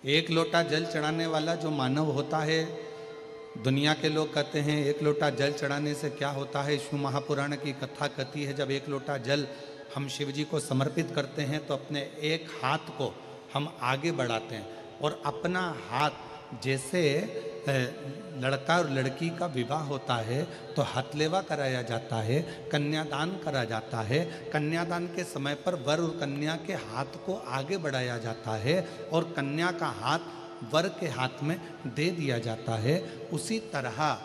एक लोटा जल चढ़ाने वाला जो मानव होता है, दुनिया के लोग कहते हैं एक लोटा जल चढ़ाने से क्या होता है। शिव महापुराण की कथा कहती है जब एक लोटा जल हम शिव जी को समर्पित करते हैं तो अपने एक हाथ को हम आगे बढ़ाते हैं और अपना हाथ, जैसे लड़का और लड़की का विवाह होता है तो हथलेवा कराया जाता है, कन्यादान करा जाता है। कन्यादान के समय पर वर और कन्या के हाथ को आगे बढ़ाया जाता है और कन्या का हाथ वर के हाथ में दे दिया जाता है। उसी तरह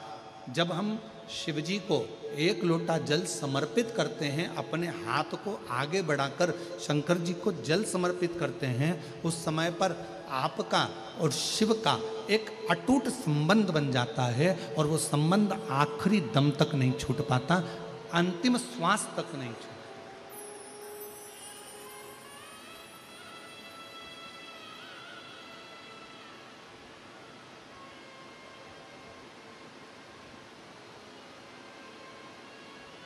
जब हम शिव जी को एक लोटा जल समर्पित करते हैं, अपने हाथ को आगे बढ़ाकर शंकर जी को जल समर्पित करते हैं, उस समय पर आपका और शिव का एक अटूट संबंध बन जाता है और वो संबंध आखिरी दम तक नहीं छूट पाता, अंतिम श्वास तक नहीं छूटता।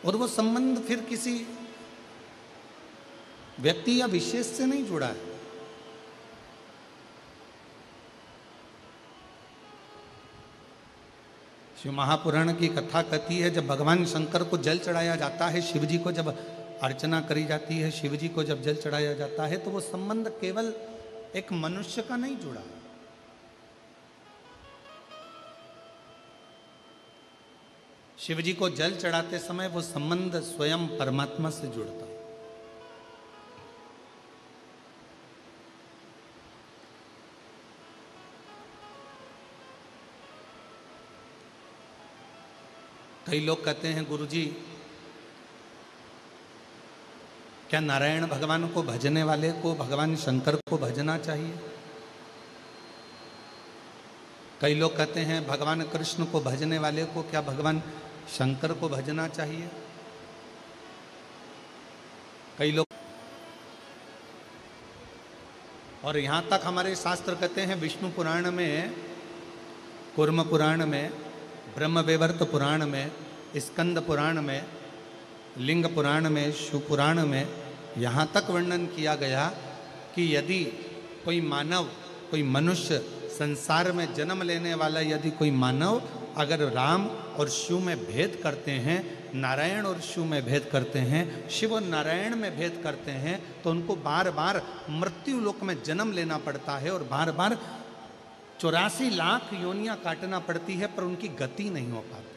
और वो संबंध फिर किसी व्यक्ति या विशेष से नहीं जुड़ा है। शिव महापुराण की कथा कहती है जब भगवान शंकर को जल चढ़ाया जाता है, शिव जी को जब अर्चना करी जाती है, शिव जी को जब जल चढ़ाया जाता है, तो वो संबंध केवल एक मनुष्य का नहीं जुड़ा, शिव जी को जल चढ़ाते समय वो संबंध स्वयं परमात्मा से जुड़ता है। कई लोग कहते हैं गुरुजी, क्या नारायण भगवान को भजने वाले को भगवान शंकर को भजना चाहिए? कई लोग कहते हैं भगवान कृष्ण को भजने वाले को क्या भगवान शंकर को भजना चाहिए? कई लोग, और यहां तक हमारे शास्त्र कहते हैं विष्णु पुराण में, कूर्म पुराण में, ब्रह्मवैवर्त पुराण में, स्कंद पुराण में, लिंग पुराण में, शिव पुराण में यहाँ तक वर्णन किया गया कि यदि कोई मानव, कोई मनुष्य संसार में जन्म लेने वाला यदि कोई मानव अगर राम और शिव में भेद करते हैं, नारायण और शिव में भेद करते हैं, शिव और नारायण में भेद करते हैं, तो उनको बार बार मृत्यु लोक में जन्म लेना पड़ता है और बार बार 84 लाख योनियां काटना पड़ती है, पर उनकी गति नहीं हो पाती।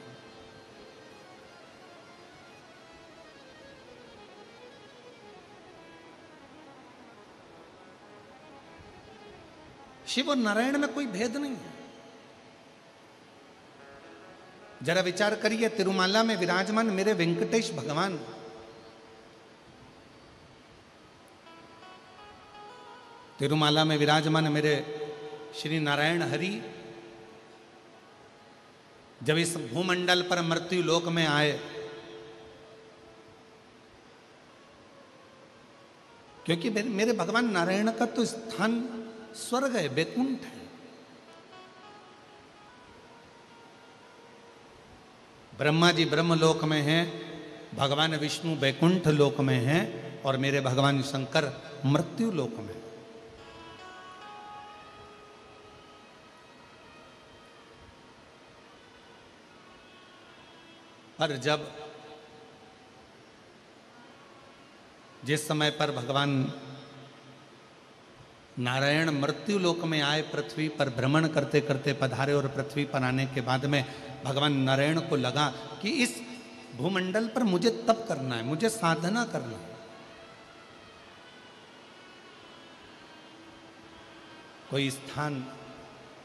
शिव और नारायण में कोई भेद नहीं है। जरा विचार करिए, तिरुमाला में विराजमान मेरे वेंकटेश भगवान, तिरुमाला में विराजमान मेरे श्री नारायण हरि जब इस भूमंडल पर मृत्यु लोक में आए, क्योंकि मेरे भगवान नारायण का तो स्थान स्वर्ग है, बैकुंठ है। ब्रह्मा जी ब्रह्मलोक में हैं, भगवान विष्णु बैकुंठ लोक में हैं और मेरे भगवान शंकर मृत्यु लोक में। पर जब जिस समय पर भगवान नारायण मृत्यु लोक में आए, पृथ्वी पर भ्रमण करते करते पधारे और पृथ्वी पर आने के बाद में भगवान नारायण को लगा कि इस भूमंडल पर मुझे तप करना है, मुझे साधना करना है, कोई स्थान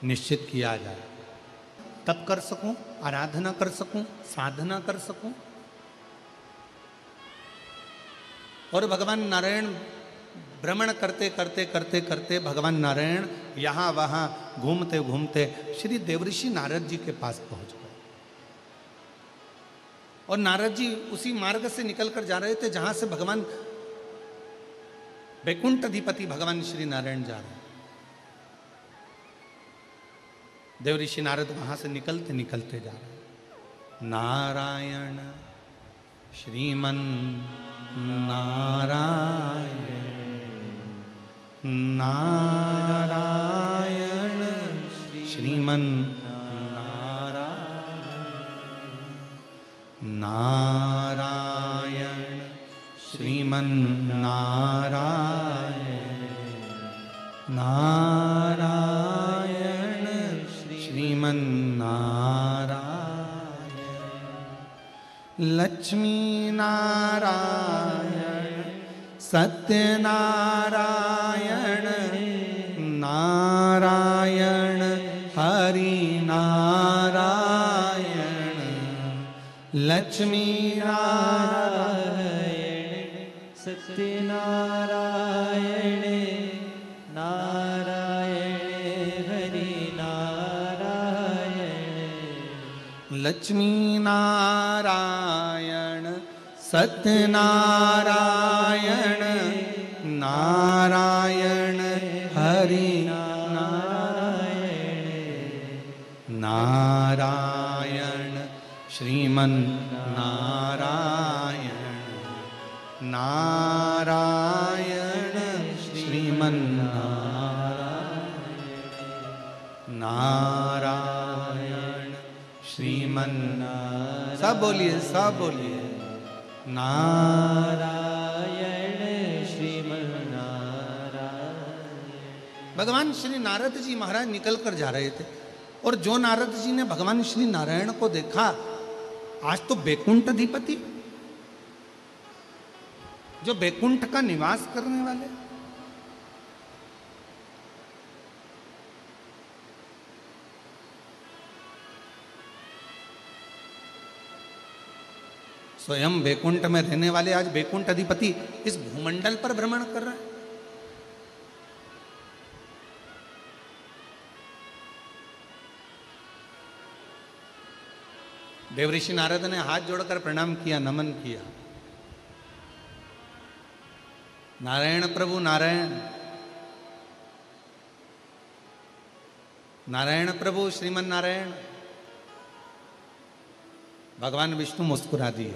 निश्चित किया जाए, तप कर सकूं, आराधना कर सकूं, साधना कर सकूं। और भगवान नारायण भ्रमण करते करते करते करते भगवान नारायण यहाँ वहाँ घूमते घूमते श्री देवऋषि नारद जी के पास पहुंच गए। और नारद जी उसी मार्ग से निकलकर जा रहे थे जहां से भगवान वैकुंठ अधिपति भगवान श्री नारायण जा रहे हैं। देवऋषि नारद वहां से निकलते निकलते जा रहे हैं। नारायण श्रीमन नारायण नारायण श्रीमन नारायण श्रीमन नारायण नारायण श्रीमन नारायण लक्ष्मी नारायण सत्यनारायण नारायण हरि नारायण लक्ष्मी नारायण सत्यनारायण नारायण हरि नारायण लक्ष्मी नारायण सत्यनारायण नारायण हरि नारायण नारायण श्रीमन नारायण नारायण श्रीमन नारायण नारायण श्रीमन सब बोलिए सब बोलिए नारायण श्रीमन नारायण। भगवान श्री नारद जी महाराज निकल कर जा रहे थे और जो नारद जी ने भगवान श्री नारायण को देखा, आज तो बैकुंठ अधिपति जो बैकुंठ का निवास करने वाले, स्वयं बैकुंठ में रहने वाले आज बैकुंठ अधिपति इस भूमंडल पर भ्रमण कर रहे हैं। देवऋषि नारद ने हाथ जोड़कर प्रणाम किया, नमन किया। नारायण प्रभु नारायण, नारायण प्रभु श्रीमन नारायण। भगवान विष्णु मुस्कुरा दिए।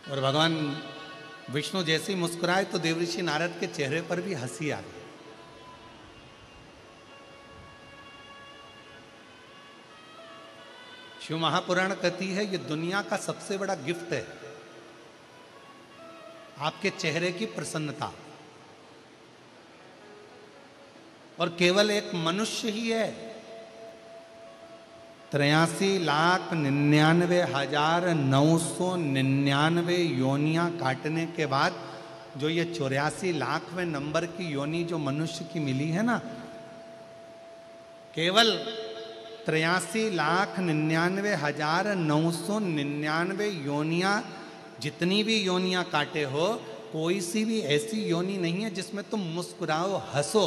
और भगवान विष्णु जैसे ही मुस्कुराए तो देवऋषि नारद के चेहरे पर भी हंसी आ गई। शिव महापुराण कहती है ये दुनिया का सबसे बड़ा गिफ्ट है, आपके चेहरे की प्रसन्नता। और केवल एक मनुष्य ही है 83,99,999 योनियां काटने के बाद जो ये 84 लाखवें नंबर की योनि जो मनुष्य की मिली है ना, केवल 83,99,999 योनियां, जितनी भी योनियां काटे हो, कोई सी भी ऐसी योनि नहीं है जिसमें तुम मुस्कुराओ हंसो।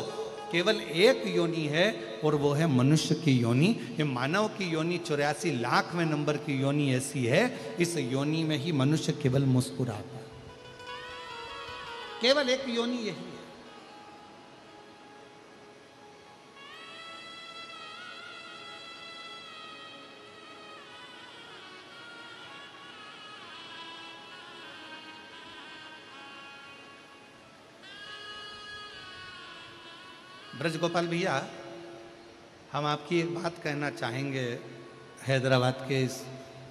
केवल एक योनि है और वो है मनुष्य की योनि। ये मानव की योनि 84 लाखवें नंबर की योनि ऐसी है, इस योनि में ही मनुष्य केवल मुस्कुराता है। केवल एक योनि यही है। ब्रजगोपाल भैया, हम आपकी एक बात कहना चाहेंगे हैदराबाद के इस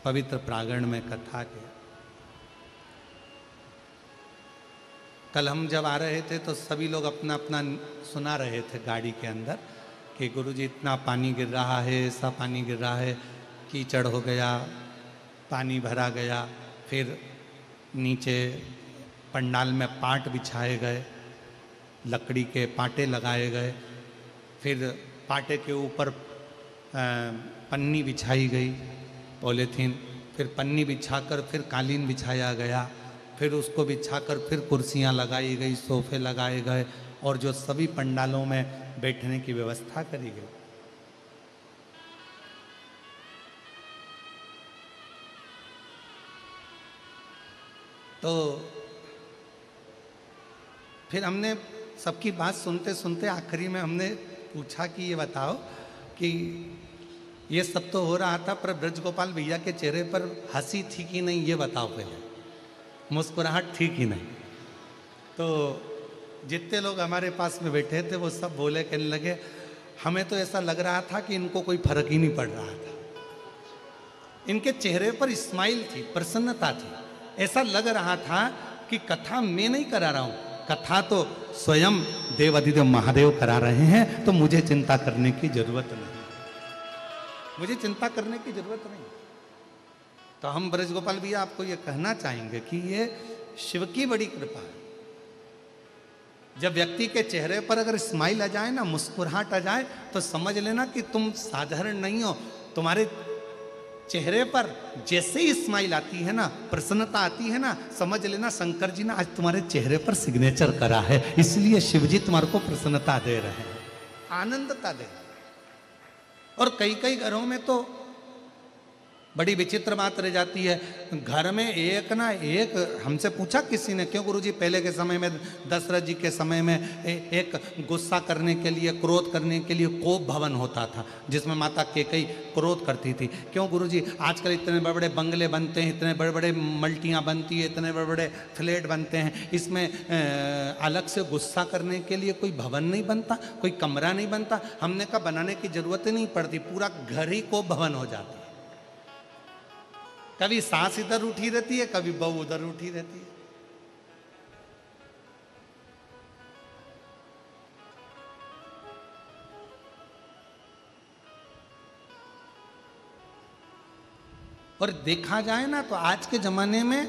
पवित्र प्रांगण में कथा के। कल हम जब आ रहे थे तो सभी लोग अपना अपना सुना रहे थे गाड़ी के अंदर कि गुरुजी इतना पानी गिर रहा है, ऐसा पानी गिर रहा है, कीचड़ हो गया, पानी भरा गया। फिर नीचे पंडाल में पाट बिछाए गए, लकड़ी के पाटे लगाए गए, फिर पाटे के ऊपर पन्नी बिछाई गई, पॉलीथीन, फिर पन्नी बिछाकर फिर कालीन बिछाया गया, फिर उसको बिछाकर फिर कुर्सियां लगाई गई, सोफे लगाए गए और जो सभी पंडालों में बैठने की व्यवस्था करी गई। तो फिर हमने सबकी बात सुनते सुनते आखिरी में हमने पूछा कि ये बताओ कि ये सब तो हो रहा था, पर ब्रजगोपाल भैया के चेहरे पर हंसी थी कि नहीं, ये बताओ पहले, मुस्कुराहट थी कि नहीं। तो जितने लोग हमारे पास में बैठे थे वो सब बोले, कहने लगे हमें तो ऐसा लग रहा था कि इनको कोई फर्क ही नहीं पड़ रहा था। इनके चेहरे पर स्माइल थी, प्रसन्नता थी। ऐसा लग रहा था कि कथा मैं नहीं करा रहा हूं, कथा तो स्वयं देव अधिदेव महादेव करा रहे हैं, तो मुझे चिंता करने की जरूरत नहीं, मुझे चिंता करने की जरूरत नहीं। तो हम ब्रजगोपाल भैया आपको ये कहना चाहेंगे कि ये शिव की बड़ी कृपा है। जब व्यक्ति के चेहरे पर अगर स्माइल आ जाए ना, मुस्कुराहट आ जाए, तो समझ लेना कि तुम साधारण नहीं हो। तुम्हारे चेहरे पर जैसे ही स्माइल आती है ना, प्रसन्नता आती है ना, समझ लेना शंकर जी ने आज तुम्हारे चेहरे पर सिग्नेचर करा है, इसलिए शिव जी तुम्हारे को प्रसन्नता दे रहे हैं, आनंदता दे रहे हैं। और कई कई घरों में तो बड़ी विचित्र बात रह जाती है, घर में एक ना एक, हमसे पूछा किसी ने, क्यों गुरुजी पहले के समय में, दशरथ जी के समय में एक गुस्सा करने के लिए, क्रोध करने के लिए कोप भवन होता था, जिसमें माता कैकेयी क्रोध करती थी। क्यों गुरुजी आजकल इतने बड़े बड़े बंगले बनते हैं, इतने बड़े बड़े मल्टियाँ बनती है, इतने बड़े बड़े फ्लैट बनते हैं, इसमें अलग से गुस्सा करने के लिए कोई भवन नहीं बनता, कोई कमरा नहीं बनता? हमने कहा बनाने की जरूरत ही नहीं पड़ती, पूरा घर ही कोप भवन हो जाता है। कभी सास इधर उठी रहती है, कभी बहू उधर उठी रहती है। और देखा जाए ना तो आज के जमाने में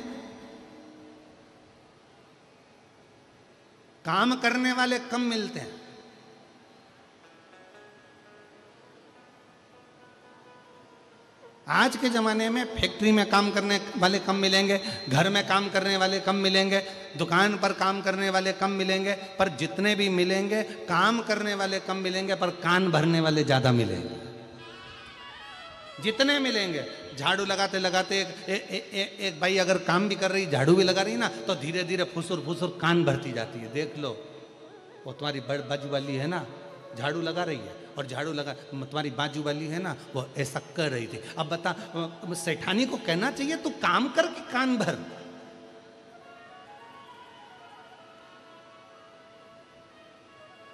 काम करने वाले कम मिलते हैं। आज के ज़माने में फैक्ट्री में काम करने वाले कम मिलेंगे, घर में काम करने वाले कम मिलेंगे, दुकान पर काम करने वाले कम मिलेंगे, पर जितने भी मिलेंगे काम करने वाले कम मिलेंगे, पर कान भरने वाले ज़्यादा मिलेंगे। जितने मिलेंगे, झाड़ू लगाते लगाते एक भाई अगर काम भी कर रही, झाड़ू भी लगा रही ना, तो धीरे धीरे फुसुर फुसुर कान भरती जाती है। देख लो, वो तुम्हारी बड़ बाजू वाली है ना, झाड़ू लगा रही है, और झाड़ू लगा तुम्हारी बाजू वाली है ना, वो ऐसा कर रही थी। अब बता, सेठानी को कहना चाहिए तू काम कर कि कान भर?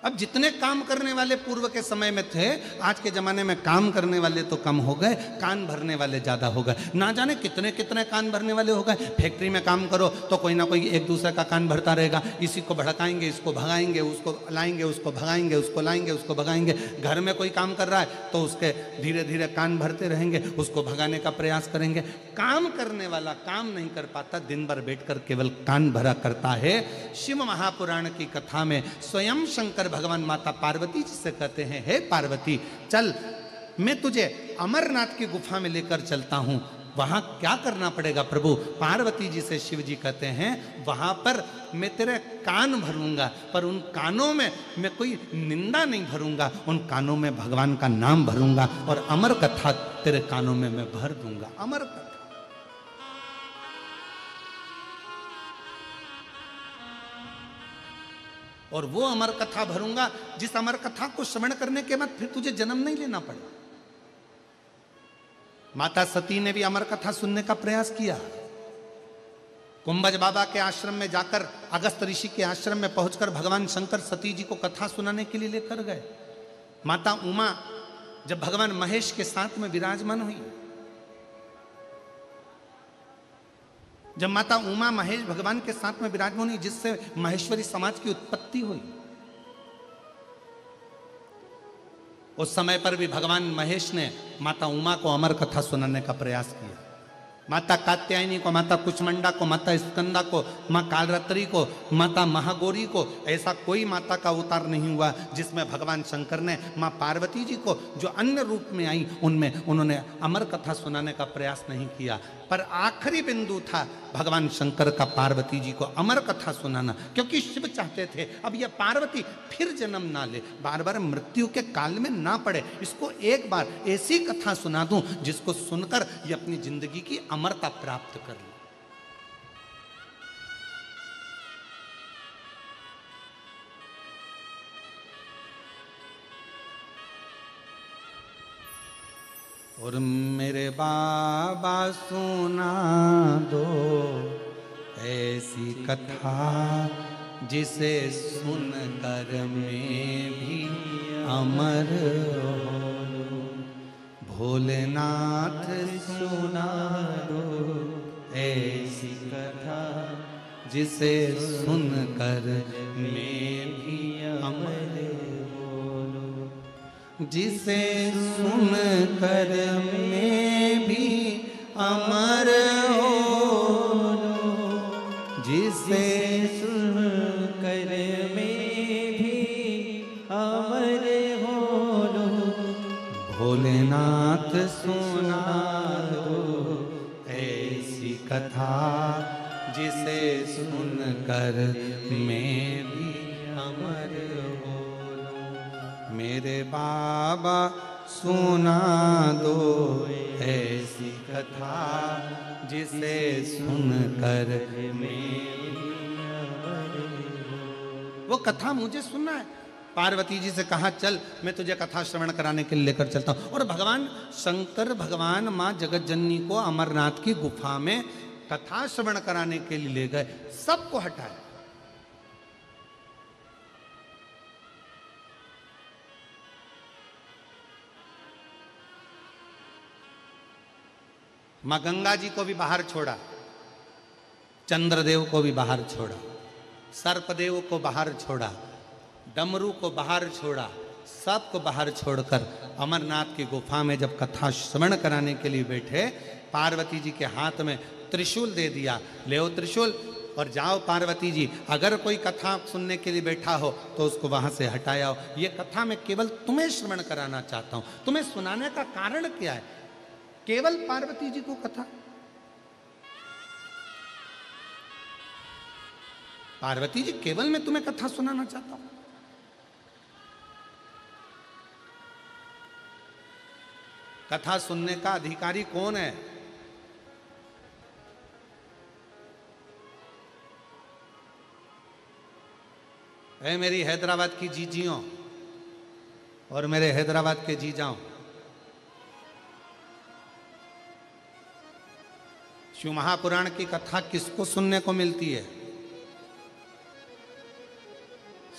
अब जितने काम करने वाले पूर्व के समय में थे, आज के जमाने में काम करने वाले तो कम हो गए, कान भरने वाले ज्यादा हो गए। ना जाने कितने कितने कान भरने वाले हो गए। फैक्ट्री में काम करो तो कोई ना कोई एक दूसरे का कान भरता रहेगा, इसी को भड़काएंगे, इसको भगाएंगे, उसको लाएंगे, उसको भगाएंगे, उसको लाएंगे, उसको भगाएंगे। घर में कोई काम कर रहा है तो उसके धीरे धीरे कान भरते रहेंगे, उसको भगाने का प्रयास करेंगे। काम करने वाला काम नहीं कर पाता, दिन भर बैठकर केवल कान भरा करता है। शिव महापुराण की कथा में स्वयं शंकर भगवान माता पार्वती जी से कहते हैं, हे पार्वती चल, मैं तुझे अमरनाथ की गुफा में लेकर चलता हूं। वहां क्या करना पड़ेगा प्रभु? पार्वती जी से शिव जी कहते हैं, वहां पर मैं तेरे कान भरूंगा, पर उन कानों में मैं कोई निंदा नहीं भरूंगा, उन कानों में भगवान का नाम भरूंगा, और अमर कथा तेरे कानों में मैं भर दूंगा। अमर कथा, और वो अमर कथा भरूंगा जिस अमर कथा को श्रवण करने के बाद फिर तुझे जन्म नहीं लेना पड़ा। माता सती ने भी अमर कथा सुनने का प्रयास किया। कुंभज बाबा के आश्रम में जाकर, अगस्त ऋषि के आश्रम में पहुंचकर भगवान शंकर सती जी को कथा सुनाने के लिए लेकर गए। माता उमा जब भगवान महेश के साथ में विराजमान हुई, जब माता उमा महेश भगवान के साथ में विराजमान हुई, जिससे महेश्वरी समाज की उत्पत्ति हुई, उस समय पर भी भगवान महेश ने माता उमा को अमर कथा सुनाने का प्रयास किया। माता कात्यायनी को, माता कुष्मंडा को, माता स्कंदा को, माँ कालरात्रि को, माता महागौरी को, ऐसा कोई माता का अवतार नहीं हुआ जिसमें भगवान शंकर ने माँ पार्वती जी को जो अन्य रूप में आई उनमें उन्होंने अमर कथा सुनाने का प्रयास नहीं किया। पर आखिरी बिंदु था भगवान शंकर का पार्वती जी को अमर कथा सुनाना, क्योंकि शिव चाहते थे अब यह पार्वती फिर जन्म ना ले, बार बार मृत्यु के काल में ना पड़े, इसको एक बार ऐसी कथा सुना दूं जिसको सुनकर ये अपनी जिंदगी की अमरता प्राप्त कर ले। और मेरे बाबा सुना दो ऐसी कथा जिसे सुन कर मैं भी अमर हो। भोलेनाथ सुना दो ऐसी कथा, जिसे सुन कर मैं भी अमर बोलो। जिसे सुन कर मैं भी अमर हो। जिसे सुन कर मैं भी अमर हो लो। भोलेनाथ सुना दो ऐसी कथा, जिसे सुन कर मैं भी अमर हो लूं। मेरे बाबा सुना दो ऐसी कथा, जिसे सुन कर मैं भी अमर हो। वो कथा मुझे सुनना है। पार्वती जी से कहा चल मैं तुझे कथा श्रवण कराने के लिए लेकर चलता हूं। और भगवान शंकर भगवान मां जगत जननी को अमरनाथ की गुफा में कथा श्रवण कराने के लिए ले गए। सबको हटाया। मां गंगा जी को भी बाहर छोड़ा, चंद्रदेव को भी बाहर छोड़ा, सर्पदेव को बाहर छोड़ा, डमरू को बाहर छोड़ा, सबको बाहर छोड़कर अमरनाथ की गुफा में जब कथा श्रवण कराने के लिए बैठे, पार्वती जी के हाथ में त्रिशूल दे दिया। ले त्रिशूल और जाओ पार्वती जी, अगर कोई कथा सुनने के लिए बैठा हो तो उसको वहां से हटाया हो। ये कथा मैं केवल तुम्हें श्रवण कराना चाहता हूं। तुम्हें सुनाने का कारण क्या है? केवल पार्वती जी को कथा। पार्वती जी केवल मैं तुम्हें कथा सुनाना चाहता हूं। कथा सुनने का अधिकारी कौन है? ऐ मेरी हैदराबाद की जीजियों और मेरे हैदराबाद के जीजाओं, शिव महापुराण की कथा किसको सुनने को मिलती है?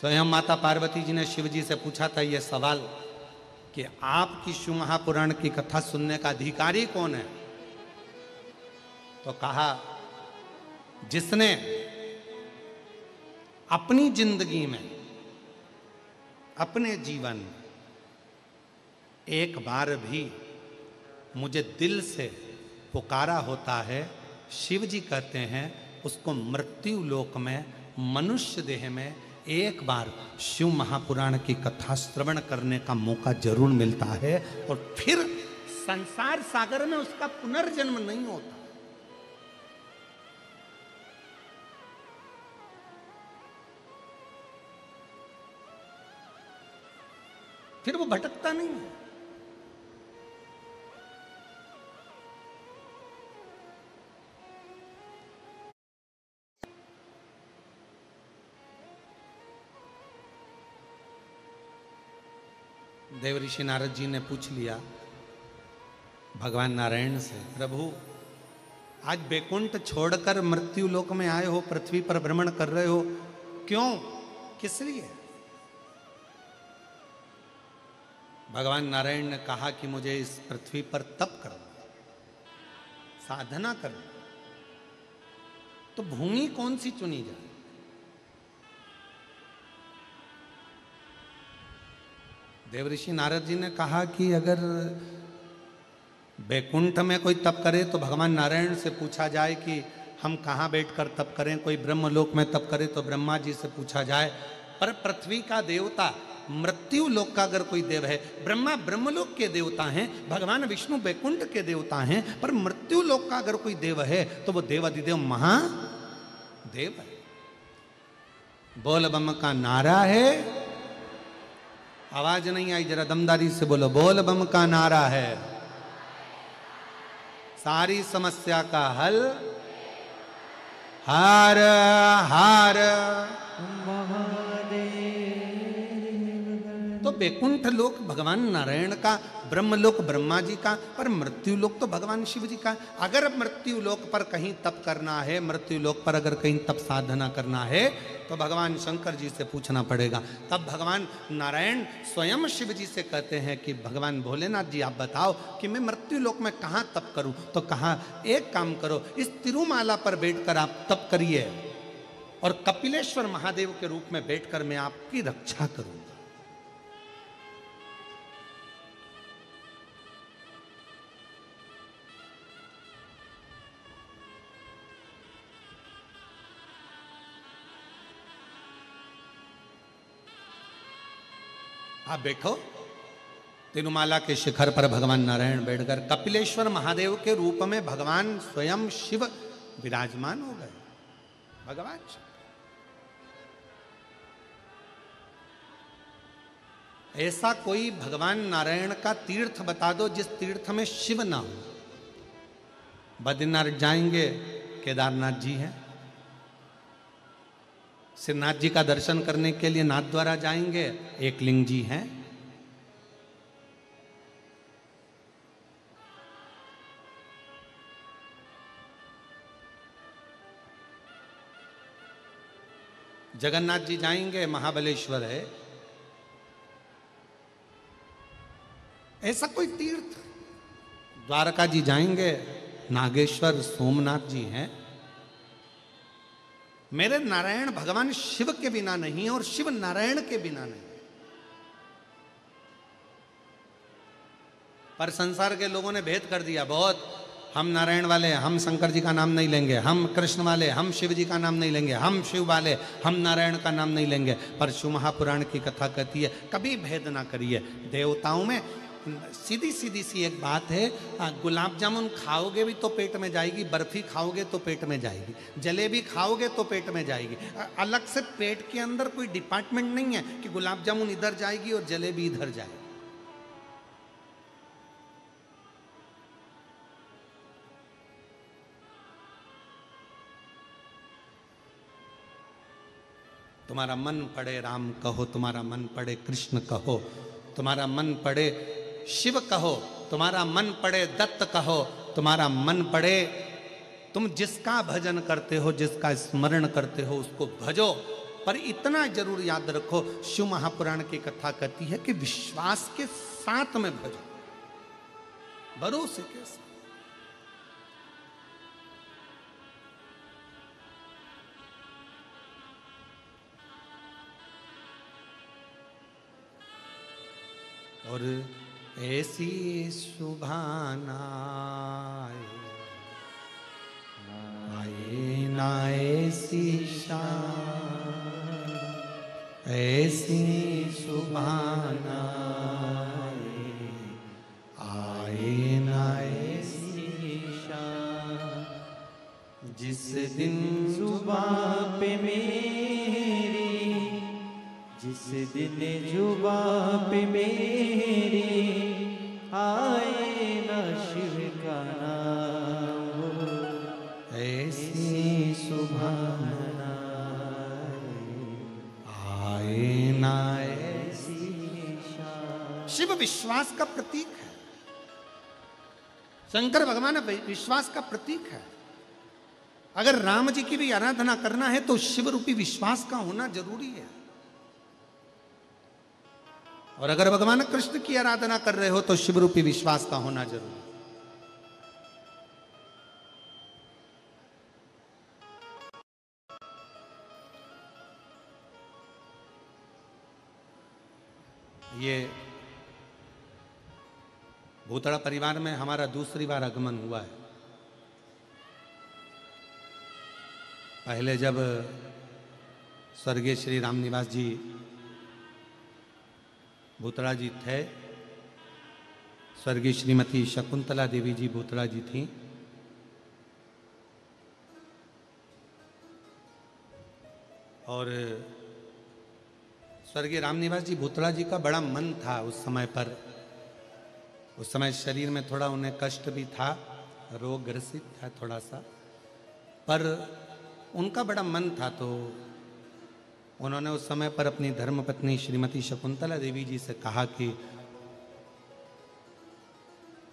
स्वयं माता पार्वती जी ने शिव जी से पूछा था यह सवाल कि आपकी शिव महापुराण की कथा सुनने का अधिकारी कौन है? तो कहा जिसने अपनी जिंदगी में, अपने जीवन में एक बार भी मुझे दिल से पुकारा होता है, शिव जी कहते हैं उसको मृत्यु लोक में मनुष्य देह में एक बार शिव महापुराण की कथा श्रवण करने का मौका जरूर मिलता है और फिर संसार सागर में उसका पुनर्जन्म नहीं होता। फिर वो भटकता नहीं है। देवऋषि नारद जी ने पूछ लिया भगवान नारायण से, प्रभु आज बैकुंठ छोड़कर मृत्यु लोक में आए हो, पृथ्वी पर भ्रमण कर रहे हो, क्यों, किस लिए? भगवान नारायण ने कहा कि मुझे इस पृथ्वी पर तप करना, साधना करना। तो भूमि कौन सी चुनी जाए? देवऋषि नारद जी ने कहा कि अगर बैकुंठ में कोई तप करे तो भगवान नारायण से पूछा जाए कि हम कहाँ बैठकर तप करें। कोई ब्रह्मलोक में तप करे तो ब्रह्मा जी से पूछा जाए। पर पृथ्वी का देवता, मृत्यु लोक का अगर कोई देव है, ब्रह्मा ब्रह्मलोक के देवता हैं, भगवान विष्णु बैकुंठ के देवता हैं, पर मृत्यु लोक का अगर कोई देव है तो वो देवाधिदेव महादेव है। बोल बम का नारा है। आवाज नहीं आई, जरा दमदारी से बोलो, बोल बम का नारा है। सारी समस्या का हल हर हर महादेव। तो वैकुंठ लोक भगवान नारायण का, ब्रह्मलोक ब्रह्मा जी का, पर मृत्यु लोक तो भगवान शिव जी का। अगर मृत्यु लोक पर कहीं तप करना है, मृत्यु लोक पर अगर कहीं तप साधना करना है, तो भगवान शंकर जी से पूछना पड़ेगा। तब भगवान नारायण स्वयं शिव जी से कहते हैं कि भगवान भोलेनाथ जी, आप बताओ कि मैं मृत्यु लोक में कहाँ तप करूं। तो कहा, एक काम करो, इस तिरुमाला पर बैठकर आप तप करिए और कपिलेश्वर महादेव के रूप में बैठकर मैं आपकी रक्षा करूंगा। आप बैठो। तिरुमाला के शिखर पर भगवान नारायण बैठकर कपिलेश्वर महादेव के रूप में भगवान स्वयं शिव विराजमान हो गए। भगवान शिव, ऐसा कोई भगवान नारायण का तीर्थ बता दो जिस तीर्थ में शिव ना हो। बद्रीनाथ जाएंगे, केदारनाथ जी हैं। श्रीनाथ जी का दर्शन करने के लिए नाथ द्वारा जाएंगे, एकलिंग जी हैं। जगन्नाथ जी जाएंगे, महाबलेश्वर है। ऐसा कोई तीर्थ, द्वारका जी जाएंगे, नागेश्वर सोमनाथ जी हैं। मेरे नारायण भगवान शिव के बिना नहीं और शिव नारायण के बिना नहीं। पर संसार के लोगों ने भेद कर दिया बहुत। हम नारायण वाले, हम शंकर जी का नाम नहीं लेंगे, हम कृष्ण वाले, हम शिव जी का नाम नहीं लेंगे, हम शिव वाले, हम नारायण का नाम नहीं लेंगे। पर शिव महापुराण की कथा कहती है, कभी भेद ना करिए। देवताओं में सीधी सीधी सी एक बात है, गुलाब जामुन खाओगे भी तो पेट में जाएगी, बर्फी खाओगे तो पेट में जाएगी, जलेबी खाओगे तो पेट में जाएगी। अलग से पेट के अंदर कोई डिपार्टमेंट नहीं है कि गुलाब जामुन इधर जाएगी और जलेबी इधर जाएगी। तुम्हारा मन पड़े राम कहो, तुम्हारा मन पड़े कृष्ण कहो, तुम्हारा मन पड़े शिव कहो, तुम्हारा मन पड़े दत्त कहो, तुम्हारा मन पड़े, तुम जिसका भजन करते हो, जिसका स्मरण करते हो, उसको भजो। पर इतना जरूर याद रखो, शिव महापुराण की कथा कहती है कि विश्वास के साथ में भजो, भरोसे के साथ। और ऐसी सुभाना आए ना ऐसी शान, ऐसी सुभाना आए ना ऐसी शान, जिस दिन जुबां पे मेरी, जिस दिन जुबां पे मेरी आए ना शिव का नाम, ऐसी सुभाना आए ना ऐसी शान। शिव विश्वास का प्रतीक है, शंकर भगवान विश्वास का प्रतीक है। अगर राम जी की भी आराधना करना है तो शिव रूपी विश्वास का होना जरूरी है। और अगर भगवान कृष्ण की आराधना कर रहे हो तो शिव रूपी विश्वास का होना जरूरी। ये भूतड़ा परिवार में हमारा दूसरी बार आगमन हुआ है। पहले जब स्वर्गीय श्री रामनिवास जी भूतड़ा जी थे, स्वर्गीय श्रीमती शकुंतला देवी जी भूतड़ा जी थी। और स्वर्गीय रामनिवास जी भूतड़ा जी का बड़ा मन था उस समय पर। उस समय शरीर में थोड़ा उन्हें कष्ट भी था, रोग ग्रसित था थोड़ा सा, पर उनका बड़ा मन था। तो उन्होंने उस समय पर अपनी धर्मपत्नी श्रीमती शकुंतला देवी जी से कहा कि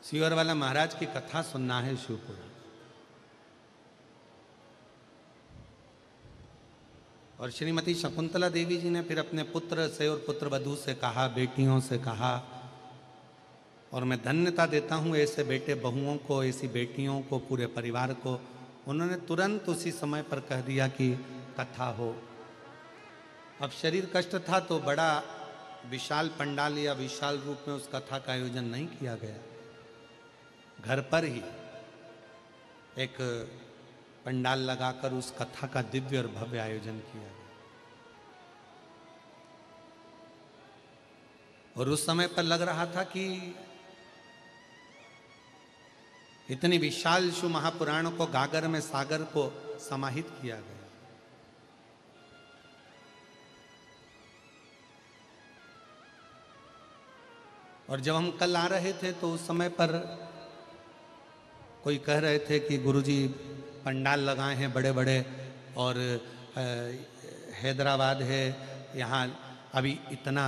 सीहोर वाला महाराज की कथा सुनना है शिवपुराण। और श्रीमती शकुंतला देवी जी ने फिर अपने पुत्र से और पुत्र वधू से कहा, बेटियों से कहा, और मैं धन्यता देता हूँ ऐसे बेटे बहुओं को, ऐसी बेटियों को, पूरे परिवार को। उन्होंने तुरंत उसी समय पर कह दिया कि कथा हो। अब शरीर कष्ट था तो बड़ा विशाल पंडाल या विशाल रूप में उस कथा का आयोजन नहीं किया गया। घर पर ही एक पंडाल लगाकर उस कथा का दिव्य और भव्य आयोजन किया गया। और उस समय पर लग रहा था कि इतनी विशाल शिव महापुराण को गागर में सागर को समाहित किया गया। और जब हम कल आ रहे थे तो उस समय पर कोई कह रहे थे कि गुरुजी पंडाल लगाए हैं बड़े बड़े, और हैदराबाद है, यहाँ अभी इतना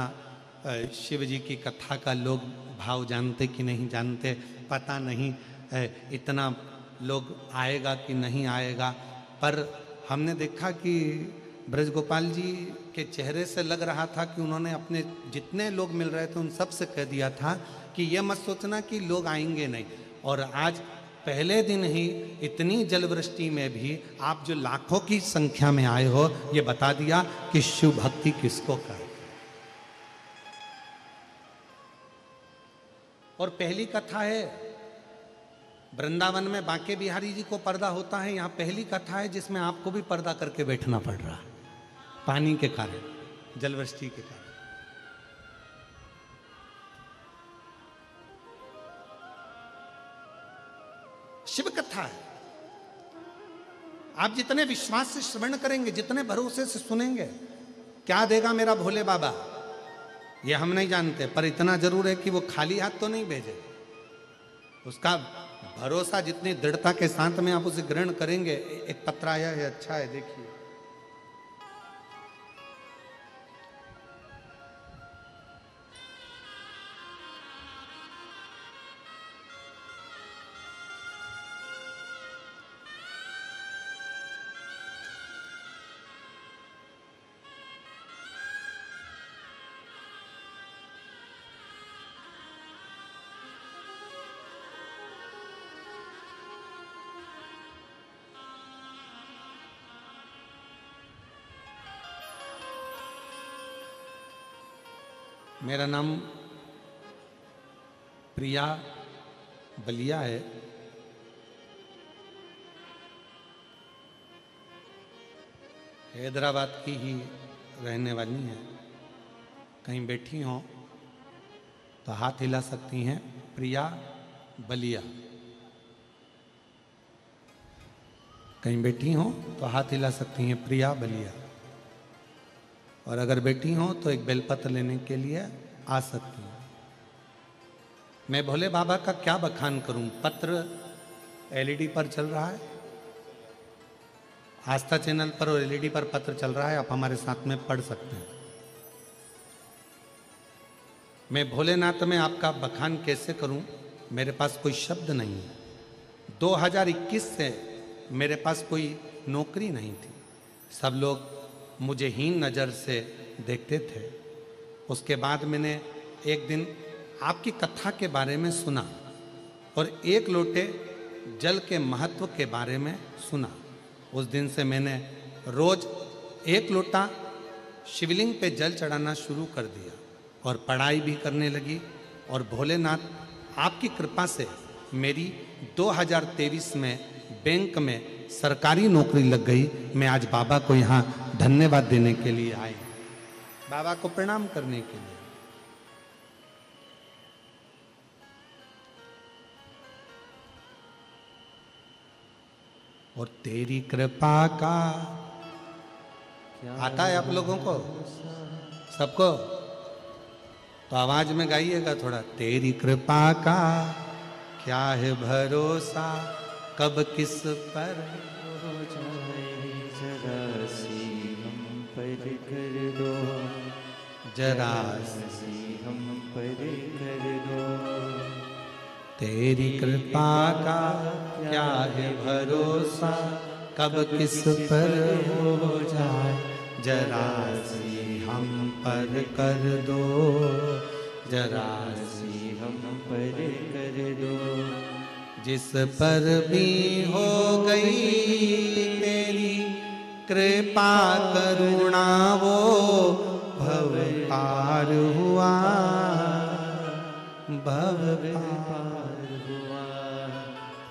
शिव जी की कथा का लोग भाव जानते कि नहीं जानते पता नहीं, इतना लोग आएगा कि नहीं आएगा। पर हमने देखा कि ब्रजगोपाल जी के चेहरे से लग रहा था कि उन्होंने अपने जितने लोग मिल रहे थे उन सब से कह दिया था कि यह मत सोचना कि लोग आएंगे नहीं। और आज पहले दिन ही इतनी जलवृष्टि में भी आप जो लाखों की संख्या में आए हो, ये बता दिया कि शिव भक्ति किसको करे। और पहली कथा है वृंदावन में बांके बिहारी जी को पर्दा होता है, यहाँ पहली कथा है जिसमें आपको भी पर्दा करके बैठना पड़ रहा है, पानी के कारण, जलवृष्टि के कारण। शिव कथा है। आप जितने विश्वास से श्रवण करेंगे, जितने भरोसे से सुनेंगे, क्या देगा मेरा भोले बाबा ये हम नहीं जानते, पर इतना जरूर है कि वो खाली हाथ तो नहीं भेजे। उसका भरोसा जितनी दृढ़ता के साथ में आप उसे ग्रहण करेंगे। एक पत्र आया है, अच्छा है, देखिए। मेरा नाम प्रिया बलिया है। हैदराबाद की ही रहने वाली हैं। कहीं बैठी हों तो हाथ हिला सकती हैं, प्रिया बलिया। कहीं बैठी हों तो हाथ हिला सकती हैं, प्रिया बलिया। और अगर बैठी हों तो एक बेलपत्र लेने के लिए आ सकती हैं। मैं भोले बाबा का क्या बखान करूं। पत्र एलईडी पर चल रहा है, आस्था चैनल पर और एलईडी पर पत्र चल रहा है, आप हमारे साथ में पढ़ सकते हैं। मैं भोलेनाथ में आपका बखान कैसे करूं, मेरे पास कोई शब्द नहीं है। 2021 से मेरे पास कोई नौकरी नहीं थी, सब लोग मुझे हीन नज़र से देखते थे। उसके बाद मैंने एक दिन आपकी कथा के बारे में सुना और एक लोटे जल के महत्व के बारे में सुना। उस दिन से मैंने रोज एक लोटा शिवलिंग पे जल चढ़ाना शुरू कर दिया और पढ़ाई भी करने लगी। और भोलेनाथ आपकी कृपा से मेरी 2023 में बैंक में सरकारी नौकरी लग गई। मैं आज बाबा को यहाँ धन्यवाद देने के लिए आई, बाबा को प्रणाम करने के लिए। और तेरी कृपा का आता है आप लोगों को सबको, तो आवाज में गाइएगा थोड़ा। तेरी कृपा का क्या है भरोसा, कब किस पर हो जाए जरा सी हम पर कर जरा सी हम पर कर दो। तेरी कृपा का क्या है भरोसा, कब किस पर हो जाए, जरा सी हम पर कर दो, जरा सी हम पर कर दो। जिस पर भी हो गई तेरी कृपा करुणा, वो भव पार हुआ, भव पार हुआ।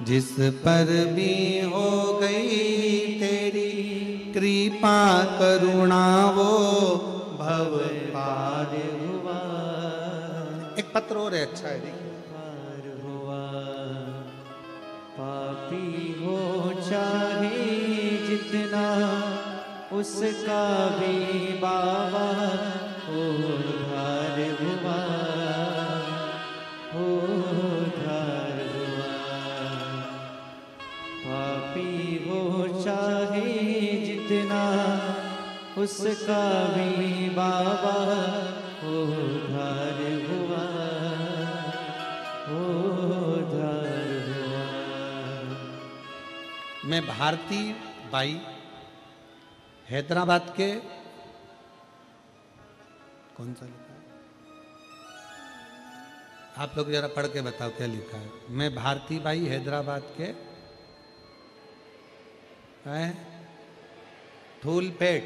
जिस पर भी हो गई तेरी कृपा करुणा, वो भव पार हुआ। एक पत्र और है, अच्छा है, देखिए। पार हुआ। पापी हो चाहे जितना, उसका भी बाबा उद्धार हुआ, उद्धार हुआ। पापी हो चाहे जितना, उसका भी बाबा उद्धार हुआ, उद्धार हुआ। मैं भारती बाई हैदराबाद के, कौन सा लिखा है? आप लोग जरा पढ़ के बताओ क्या लिखा है। मैं भारती बाई हैदराबाद के हैं, धूलपेट,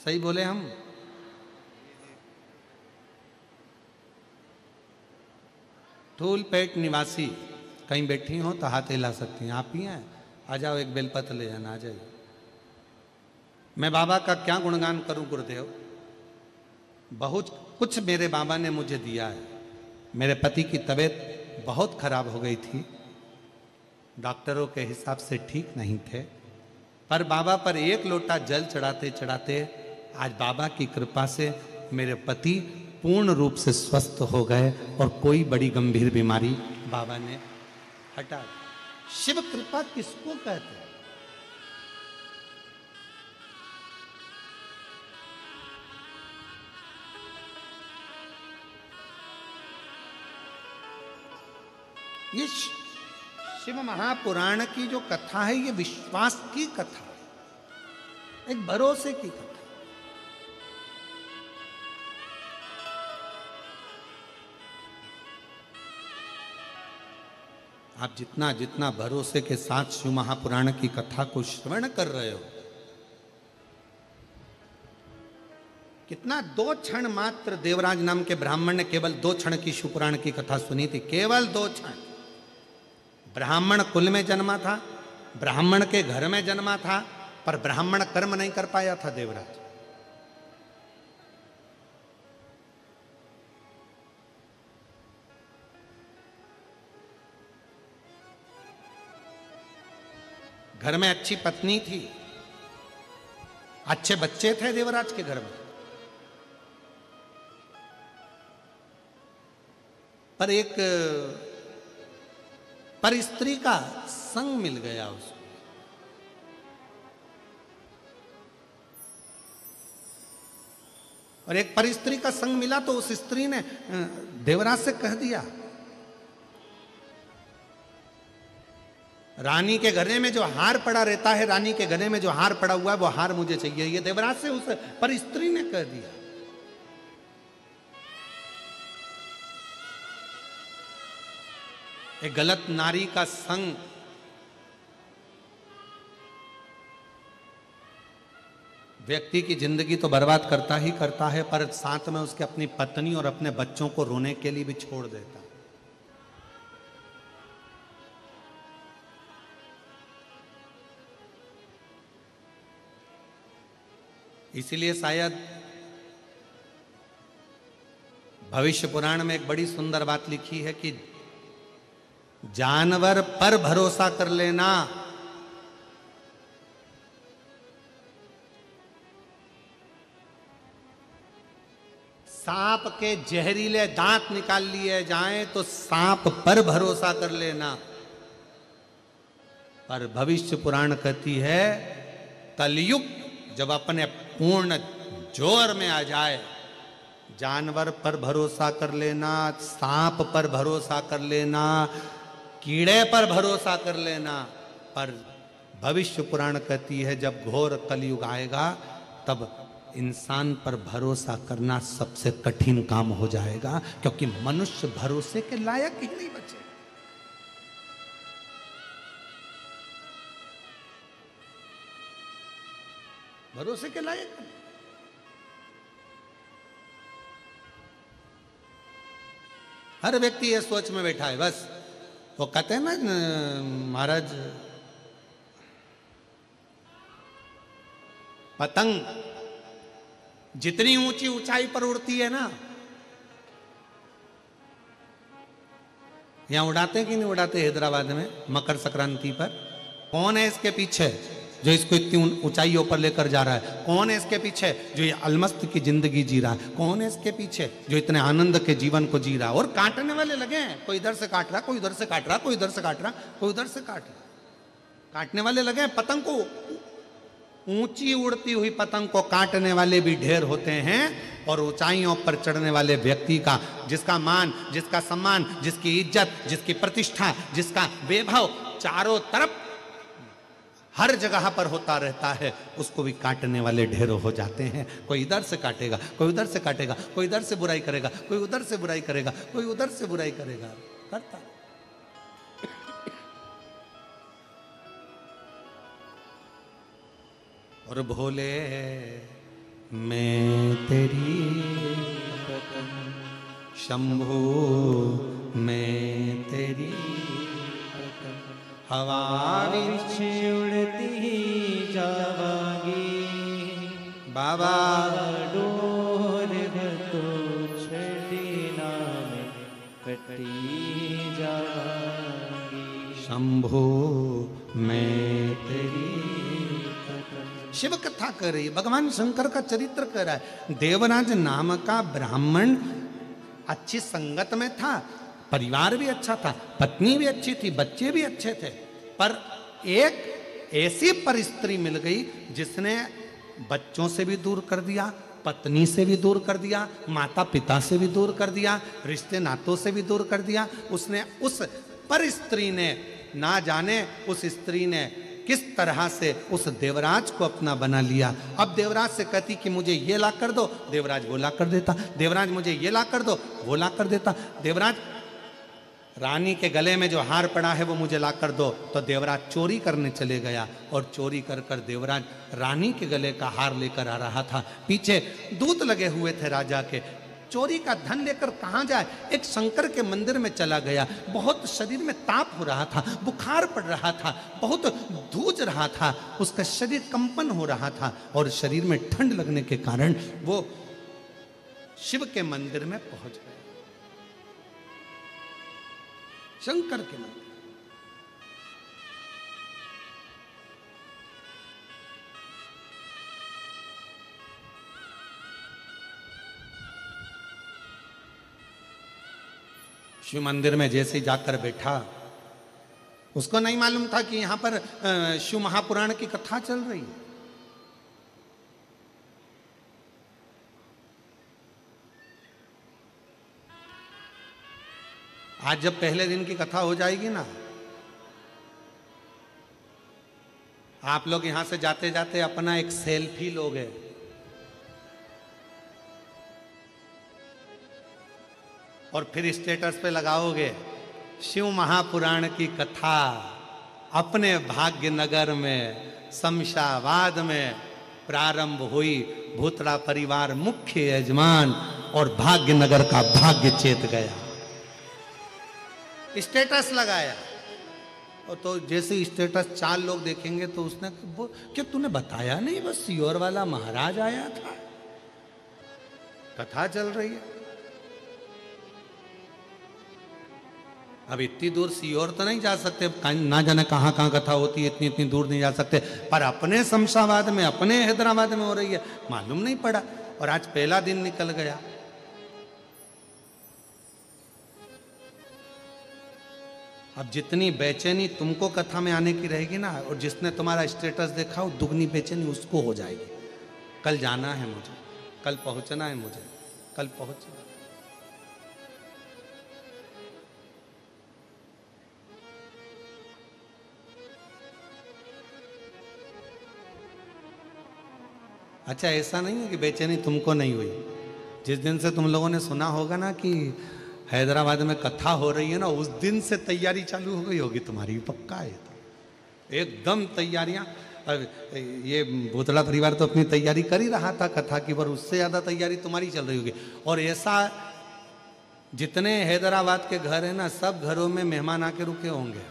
सही बोले हम? धूलपेट निवासी। कहीं बैठी हो तो हाथ हिला सकती हैं। आप ही हैं? आ जाओ, एक बेलपत्र ले जाना, आ जाइए। मैं बाबा का क्या गुणगान करूं गुरुदेव, बहुत कुछ मेरे बाबा ने मुझे दिया है। मेरे पति की तबीयत बहुत खराब हो गई थी, डॉक्टरों के हिसाब से ठीक नहीं थे, पर बाबा पर एक लोटा जल चढ़ाते चढ़ाते आज बाबा की कृपा से मेरे पति पूर्ण रूप से स्वस्थ हो गए और कोई बड़ी गंभीर बीमारी बाबा ने हटा दी। शिव कृपा किसको कहते हैं? ये शिव महापुराण की जो कथा है, ये विश्वास की कथा है, एक भरोसे की कथा। आप जितना जितना भरोसे के साथ शिव महापुराण की कथा को श्रवण कर रहे हो, कितना 2 क्षण मात्र देवराज नाम के ब्राह्मण ने केवल 2 क्षण की शिवपुराण की कथा सुनी थी, केवल 2 क्षण। ब्राह्मण कुल में जन्मा था, ब्राह्मण के घर में जन्मा था, पर ब्राह्मण कर्म नहीं कर पाया था देवराज। घर में अच्छी पत्नी थी, अच्छे बच्चे थे देवराज के घर में, पर एक पर स्त्री का संग मिल गया उसको। और एक पर स्त्री का संग मिला तो उस स्त्री ने देवराज से कह दिया, रानी के गले में जो हार पड़ा रहता है, रानी के गले में जो हार पड़ा हुआ है, वो हार मुझे चाहिए। ये देवराज से उस पर स्त्री ने कह दिया। एक गलत नारी का संग व्यक्ति की जिंदगी तो बर्बाद करता ही करता है, पर साथ में उसके अपनी पत्नी और अपने बच्चों को रोने के लिए भी छोड़ देता है। इसीलिए शायद भविष्य पुराण में एक बड़ी सुंदर बात लिखी है कि जानवर पर भरोसा कर लेना, सांप के जहरीले दांत निकाल लिए जाएं तो सांप पर भरोसा कर लेना। पर भविष्य पुराण कहती है कलयुग जब अपने पूर्ण जोर में आ जाए, जानवर पर भरोसा कर लेना, सांप पर भरोसा कर लेना, कीड़े पर भरोसा कर लेना, पर भविष्य पुराण कहती है जब घोर कलयुग आएगा तब इंसान पर भरोसा करना सबसे कठिन काम हो जाएगा, क्योंकि मनुष्य भरोसे के लायक ही नहीं बचे। भरोसे के लायक नहीं। हर व्यक्ति ये सोच में बैठा है, बस वो कहते हैं ना महाराज, पतंग जितनी ऊंची ऊंचाई पर उड़ती है ना, यहां उड़ाते हैं कि नहीं उड़ाते हैदराबाद में मकर संक्रांति पर? कौन है इसके पीछे जो इसको इतनी ऊंचाइयों पर लेकर जा रहा है? कौन है इसके पीछे जो ये अलमस्त की जिंदगी जी रहा है? कौन है इसके पीछे जो इतने आनंद के जीवन को जी रहा है? और काटने वाले लगे हैं, कोई इधर से काट रहा, कोई उधर से काट रहा, कोई इधर से काट रहा, कोई उधर से काट रहा। काटने वाले लगे हैं। पतंग को, ऊंची उड़ती हुई पतंग को काटने वाले भी ढेर होते हैं, और ऊंचाइयों पर चढ़ने वाले व्यक्ति का, जिसका मान, जिसका सम्मान, जिसकी इज्जत, जिसकी प्रतिष्ठा, जिसका वैभव चारों तरफ हर जगह पर होता रहता है, उसको भी काटने वाले ढेरों हो जाते हैं। कोई इधर से काटेगा, कोई उधर से काटेगा, कोई इधर से बुराई करेगा, कोई उधर से बुराई करेगा, कोई उधर से बुराई करेगा, करता। और भोले मैं तेरी शंभू मैं तेरी हवा उड़ती जावांगी बाबा डोर तो छड़ी नाम कटी जावांगी। शंभू मैं तेरी। शिव कथा कर रही है, भगवान शंकर का चरित्र कर रहा है। देवराज नाम का ब्राह्मण अच्छी संगत में था, परिवार भी अच्छा था, पत्नी भी अच्छी थी, बच्चे भी अच्छे थे, पर एक ऐसी परिस्त्री मिल गई जिसने बच्चों से भी दूर कर दिया, पत्नी से भी दूर कर दिया, माता पिता से भी दूर कर दिया, रिश्ते नातों से भी दूर कर दिया। उसने, उस परिस्त्री ने, ना जाने उस स्त्री ने किस तरह से उस देवराज को अपना बना लिया। अब देवराज से कहती कि मुझे ये ला कर दो, देवराज वो ला कर देता। देवराज मुझे ये ला कर दो, वो ला कर देता। देवराज रानी के गले में जो हार पड़ा है वो मुझे ला कर दो, तो देवराज चोरी करने चले गया, और चोरी कर कर देवराज रानी के गले का हार लेकर आ रहा था। पीछे दूत लगे हुए थे राजा के। चोरी का धन लेकर कहाँ जाए? एक शंकर के मंदिर में चला गया। बहुत शरीर में ताप हो रहा था, बुखार पड़ रहा था, बहुत धूज रहा था, उसका शरीर कंपन हो रहा था, और शरीर में ठंड लगने के कारण वो शिव के मंदिर में पहुंच गया, शंकर के मंदिर। शिव मंदिर में जैसे ही जाकर बैठा, उसको नहीं मालूम था कि यहां पर शिव महापुराण की कथा चल रही है। आज जब पहले दिन की कथा हो जाएगी ना, आप लोग यहां से जाते जाते अपना एक सेल्फी लोगे, और फिर स्टेटस पे लगाओगे शिव महापुराण की कथा अपने भाग्यनगर में शमशाबाद में प्रारंभ हुई। भूतड़ा परिवार मुख्य यजमान और भाग्यनगर का भाग्य चेत गया, स्टेटस लगाया। और तो जैसे स्टेटस 4 लोग देखेंगे तो उसने क्या तूने बताया नहीं, बस सीहोर वाला महाराज आया था, कथा चल रही है। अब इतनी दूर सीहोर तो नहीं जा सकते, ना जाने कहाँ कहाँ कथा होती है, इतनी इतनी दूर नहीं जा सकते, पर अपने शमशाबाद में, अपने हैदराबाद में हो रही है, मालूम नहीं पड़ा। और आज पहला दिन निकल गया। अब जितनी बेचैनी तुमको कथा में आने की रहेगी ना, और जिसने तुम्हारा स्टेटस देखा वो दुगनी बेचैनी उसको हो जाएगी। कल जाना है मुझे, कल पहुंचना है मुझे, कल पहुंचना। अच्छा, ऐसा नहीं है कि बेचैनी तुमको नहीं हुई। जिस दिन से तुम लोगों ने सुना होगा ना कि हैदराबाद में कथा हो रही है ना, उस दिन से तैयारी चालू हो गई होगी तुम्हारी, पक्का है तो। एकदम तैयारियां। ये भूतड़ा परिवार तो अपनी तैयारी कर ही रहा था कथा की, पर उससे ज्यादा तैयारी तुम्हारी चल रही होगी। और ऐसा जितने हैदराबाद के घर है ना, सब घरों में मेहमान आके रुके होंगे।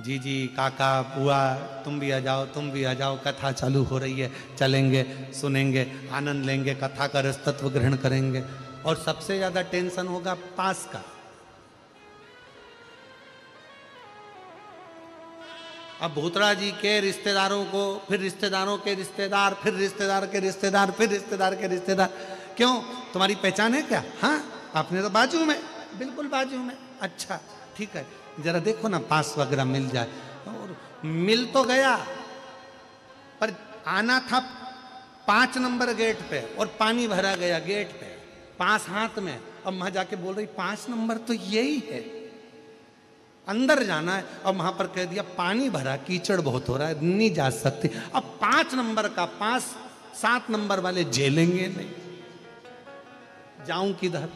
जीजी, काका, बुआ, तुम भी आ जाओ, तुम भी आ जाओ, कथा चालू हो रही है, चलेंगे, सुनेंगे, आनंद लेंगे, कथा का रसतत्व ग्रहण करेंगे। और सबसे ज्यादा टेंशन होगा पास का। अब भूतड़ा जी के रिश्तेदारों को, फिर रिश्तेदारों के रिश्तेदार, फिर रिश्तेदार के रिश्तेदार, फिर रिश्तेदार के रिश्तेदार। क्यों, तुम्हारी पहचान है क्या? हाँ, आपने तो बाजू में, बिल्कुल बाजू में। अच्छा ठीक है, जरा देखो ना पास वगैरह मिल जाए। और मिल तो गया, पर आना था 5 नंबर गेट पे और पानी भरा गया गेट पे, पास हाथ में। अब वहां जाके बोल रही 5 नंबर तो यही है, अंदर जाना है। अब वहां पर कह दिया पानी भरा, कीचड़ बहुत हो रहा है, नहीं जा सकती। अब 5 नंबर का पास 7 नंबर वाले झेलेंगे नहीं, जाऊं किधर?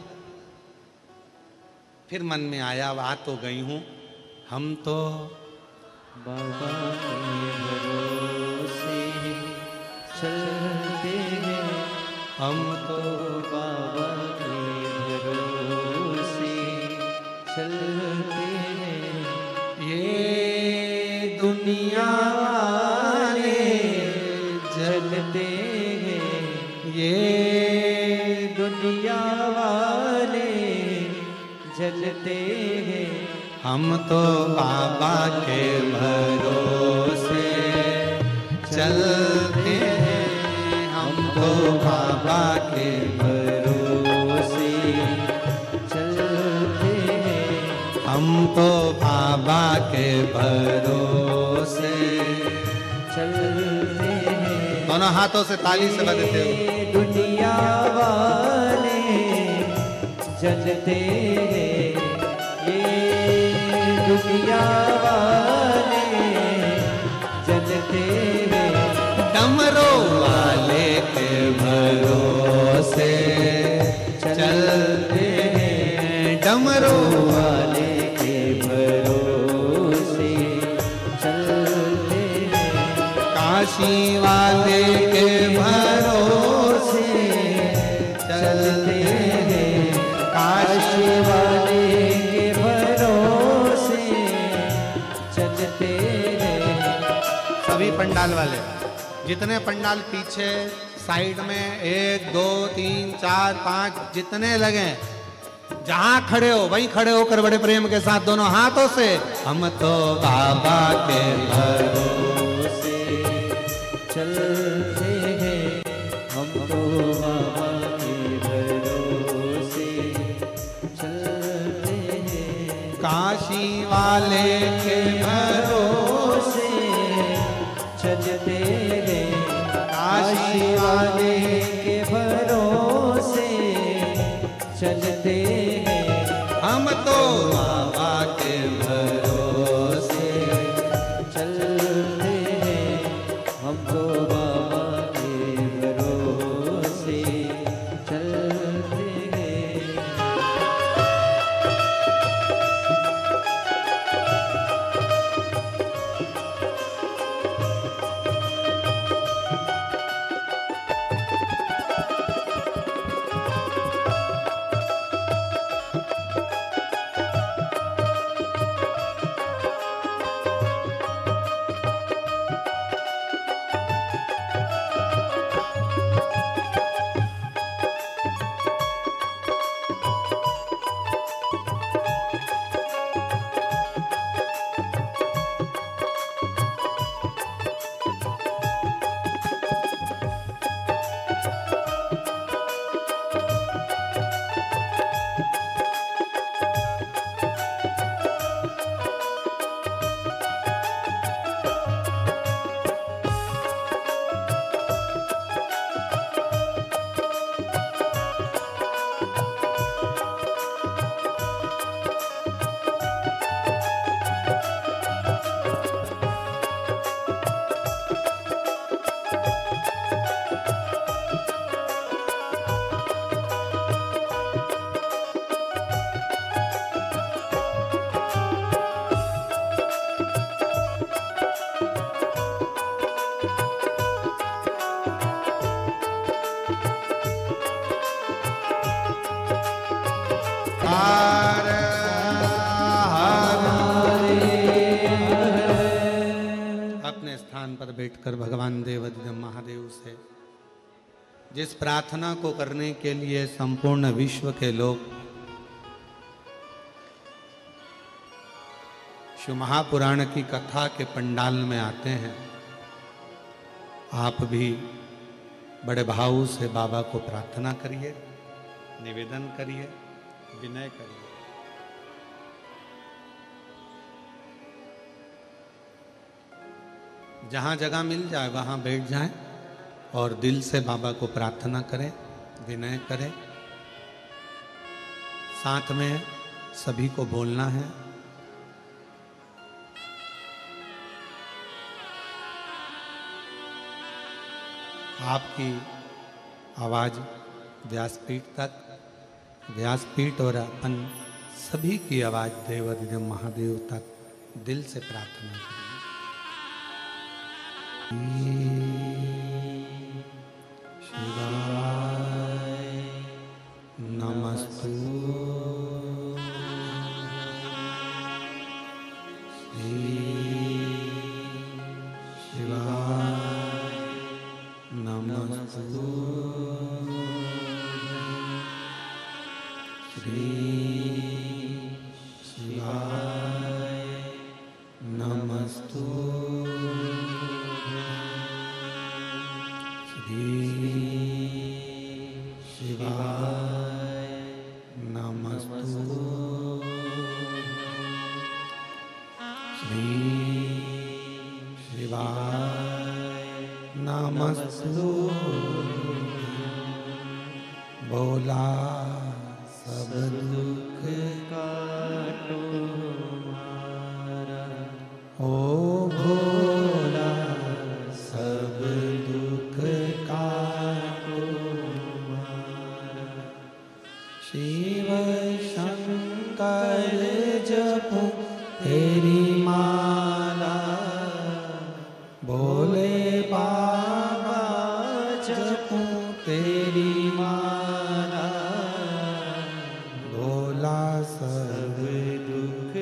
फिर मन में आया, अब आ तो गई हूं, हम तो बाबा के भरोसे चलते हैं, हम तो बाबा के भरोसे चलते हैं। ये दुनिया वाले जलते हैं, ये दुनिया वाले जलते हैं। हम तो बाबा के भरोसे चलते हैं, हम तो बाबा के भरोसे चलते हैं, हम तो बाबा के भरोसे चलते हैं। दोनों हाथों से ताली से बजते हो। दुनिया वाले जलते हैं, दुनिया वाले जलते हैं। डमरू वाले के भरोसे चलते हैं, डमरू वाले के भरोसे चलते हैं। काशी वाले के भरोसे चलते हैं, काशी वाले के भरोसे चलते हैं। सभी पंडाल वाले, जितने पंडाल पीछे साइड में 1 2 3 4 5 जितने लगे, जहां खड़े हो वहीं खड़े होकर बड़े प्रेम के साथ दोनों हाथों से हम तो बाबा के भरोसे चलते हैं, हम तो बाबा के भरोसे चलते हैं। काशी वाले के भरोसे चलते हैं, काशी वाले के भरोसे चलते हैं। हम तो बाबा के भरोसे चलते हैं, हम तो बाबा के भरोसे चलते हैं। हर अपने स्थान पर बैठकर भगवान देवाधिदेव महादेव से जिस प्रार्थना को करने के लिए संपूर्ण विश्व के लोग शिव महापुराण की कथा के पंडाल में आते हैं, आप भी बड़े भाव से बाबा को प्रार्थना करिए, निवेदन करिए, विनय करिए। जहां जगह मिल जाए वहां बैठ जाएं और दिल से बाबा को प्रार्थना करें, विनय करें। साथ में सभी को बोलना है, आपकी आवाज व्यासपीठ तक, व्यासपीठ और अपन सभी की आवाज देवाधिदेव महादेव तक दिल से प्रार्थना करें। शिवाय नमस्तु बोला सब दुख काटो मारा, ओ भोला सब दुख काटो मारा। शिव शंकर जपो तेरी माला, भोले बाबा जपो तेरी माला, भोला सब दुख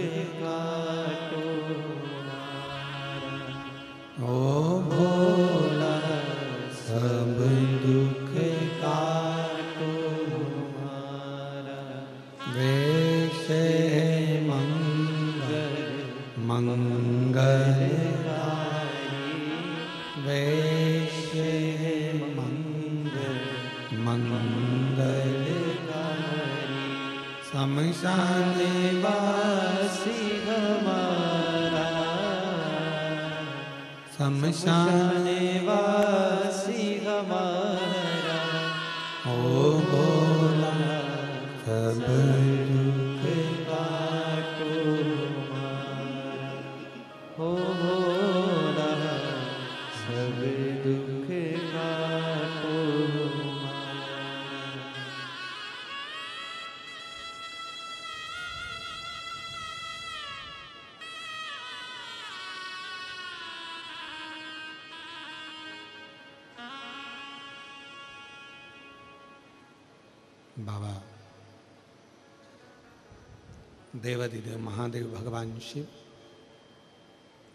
काटो मारा, ओ भोला सब दुख काटो मारा। वैसे मंगल मंगलकारी, वैसे मंगलकारी, शमशान वासी हमारा, शमशान वासी हमारा, ओ भोला सब दुख काटो मारा, ओ भोला सब दुख काटो मारा। बाबा देवाधिदेव महादेव भगवान शिव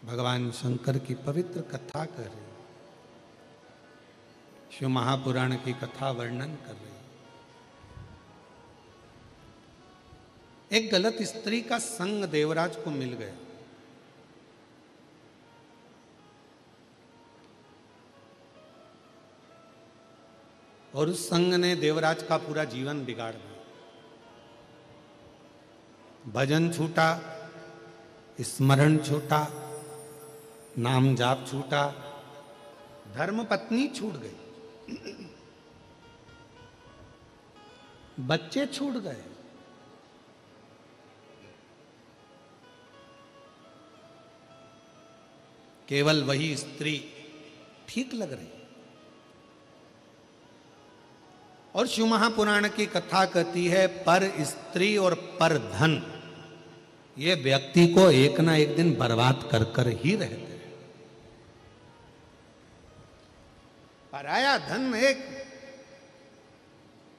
भगवान शंकर की पवित्र कथा कर रहे, शिव महापुराण की कथा वर्णन कर रहे। एक गलत स्त्री का संग देवराज को मिल गया और उस संग ने देवराज का पूरा जीवन बिगाड़ दिया। भजन छूटा, स्मरण छूटा, नाम जाप छूटा, धर्म पत्नी छूट गई, बच्चे छूट गए, केवल वही स्त्री ठीक लग रही। और शिव महापुराण की कथा कहती है पर स्त्री और पर धन ये व्यक्ति को एक ना एक दिन बर्बाद कर कर ही रहते हैं। पराया धन एक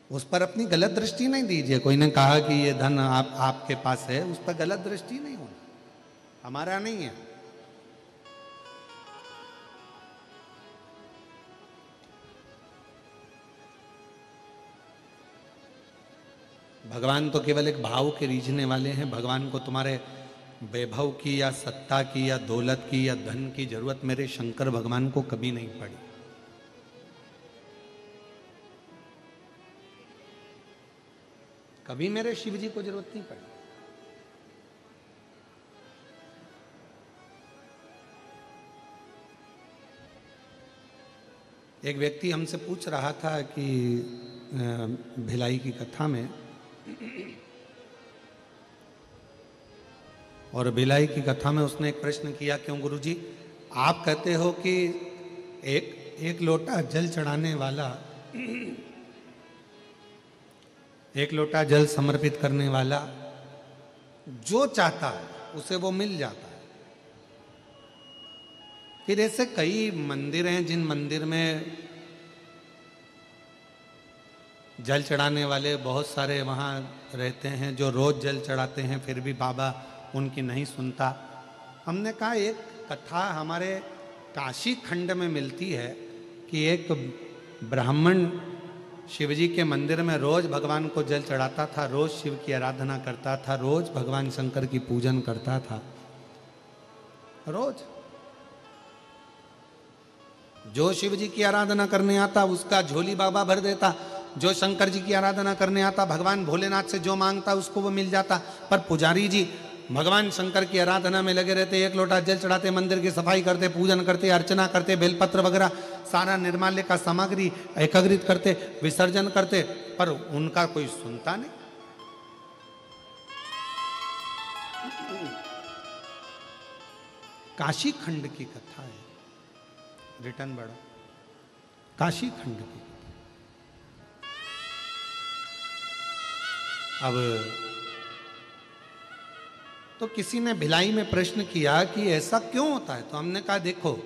उस पर अपनी गलत दृष्टि नहीं दीजिए। कोई ने कहा कि ये धन आपके पास है, उस पर गलत दृष्टि नहीं होना, हमारा नहीं है। भगवान तो केवल एक भाव के रीझने वाले हैं। भगवान को तुम्हारे वैभव की या सत्ता की या दौलत की या धन की जरूरत मेरे शंकर भगवान को कभी नहीं पड़ी। कभी मेरे शिव जी को जरूरत नहीं पड़ी। एक व्यक्ति हमसे पूछ रहा था कि भिलाई की कथा में, और भिलाई की कथा में उसने एक प्रश्न किया, क्यों गुरुजी आप कहते हो कि एक लोटा जल चढ़ाने वाला, एक लोटा जल समर्पित करने वाला जो चाहता है उसे वो मिल जाता है। फिर ऐसे कई मंदिर हैं जिन मंदिर में जल चढ़ाने वाले बहुत सारे वहाँ रहते हैं जो रोज जल चढ़ाते हैं, फिर भी बाबा उनकी नहीं सुनता। हमने कहा एक कथा हमारे काशी खंड में मिलती है कि एक ब्राह्मण शिवजी के मंदिर में रोज भगवान को जल चढ़ाता था, रोज शिव की आराधना करता था, रोज भगवान शंकर की पूजन करता था। रोज जो शिव जी की आराधना करने आता उसका झोली बाबा भर देता, जो शंकर जी की आराधना करने आता भगवान भोलेनाथ से जो मांगता उसको वो मिल जाता। पर पुजारी जी भगवान शंकर की आराधना में लगे रहते, एक लोटा जल चढ़ाते, मंदिर की सफाई करते, पूजन करते, अर्चना करते, बेलपत्र वगैरह सारा निर्माल्य का सामग्री एकत्रित करते, विसर्जन करते, पर उनका कोई सुनता नहीं। काशी खंड की कथा है, रिटर्न बढ़ा, काशी खंड की। अब तो किसी ने भिलाई में प्रश्न किया कि ऐसा क्यों होता है, तो हमने कहा देखो,